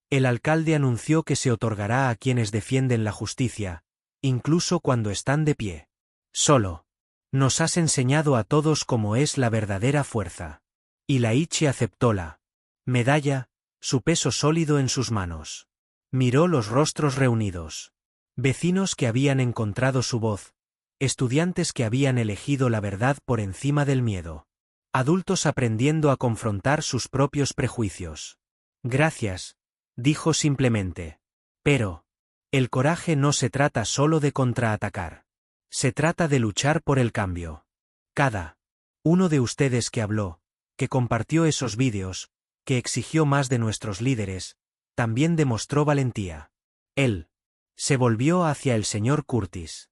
El alcalde anunció que se otorgará a quienes defienden la justicia, incluso cuando están de pie. Solo. Nos has enseñado a todos cómo es la verdadera fuerza. Ilaiche aceptó la medalla, su peso sólido en sus manos. Miró los rostros reunidos. Vecinos que habían encontrado su voz. Estudiantes que habían elegido la verdad por encima del miedo. Adultos aprendiendo a confrontar sus propios prejuicios. Gracias. Dijo simplemente. Pero el coraje no se trata solo de contraatacar. Se trata de luchar por el cambio. Cada uno de ustedes que habló, que compartió esos vídeos, que exigió más de nuestros líderes, también demostró valentía. Él se volvió hacia el señor Curtis.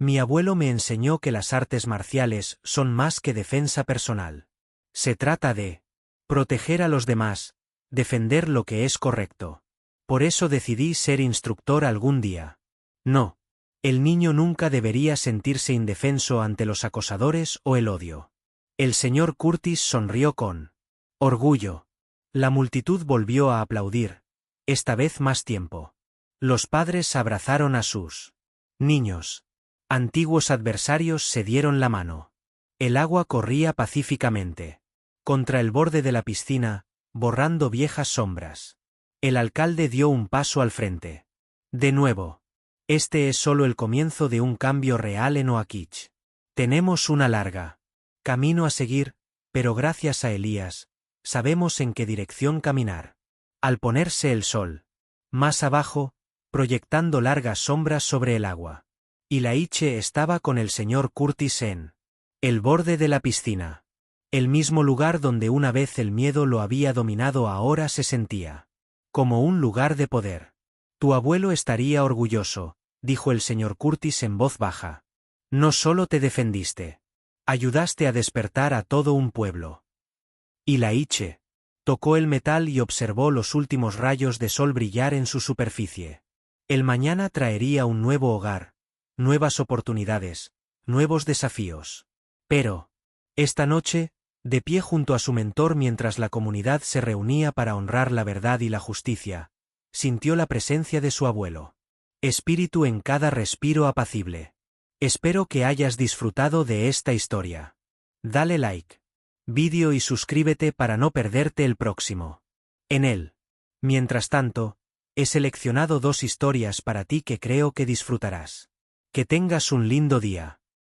Mi abuelo me enseñó que las artes marciales son más que defensa personal. Se trata de proteger a los demás, defender lo que es correcto. Por eso decidí ser instructor algún día. No. El niño nunca debería sentirse indefenso ante los acosadores o el odio. El señor Curtis sonrió con orgullo. La multitud volvió a aplaudir, esta vez más tiempo. Los padres abrazaron a sus niños. Antiguos adversarios se dieron la mano. El agua corría pacíficamente contra el borde de la piscina, borrando viejas sombras. El alcalde dio un paso al frente. De nuevo. Este es solo el comienzo de un cambio real en Oakich. Tenemos una larga camino a seguir, pero gracias a Elías, sabemos en qué dirección caminar. Al ponerse el sol, más abajo, proyectando largas sombras sobre el agua. Ilaiche estaba con el señor Curtis en el borde de la piscina. El mismo lugar donde una vez el miedo lo había dominado ahora se sentía como un lugar de poder. Tu abuelo estaría orgulloso, dijo el señor Curtis en voz baja. No solo te defendiste. Ayudaste a despertar a todo un pueblo. Ilaiche tocó el metal y observó los últimos rayos de sol brillar en su superficie. El mañana traería un nuevo hogar, nuevas oportunidades, nuevos desafíos. Pero, esta noche, de pie junto a su mentor mientras la comunidad se reunía para honrar la verdad y la justicia, sintió la presencia de su abuelo. Espíritu en cada respiro apacible. Espero que hayas disfrutado de esta historia. Dale like, vídeo y suscríbete para no perderte el próximo. En él. Mientras tanto, he seleccionado 2 historias para ti que creo que disfrutarás. Que tengas un lindo día.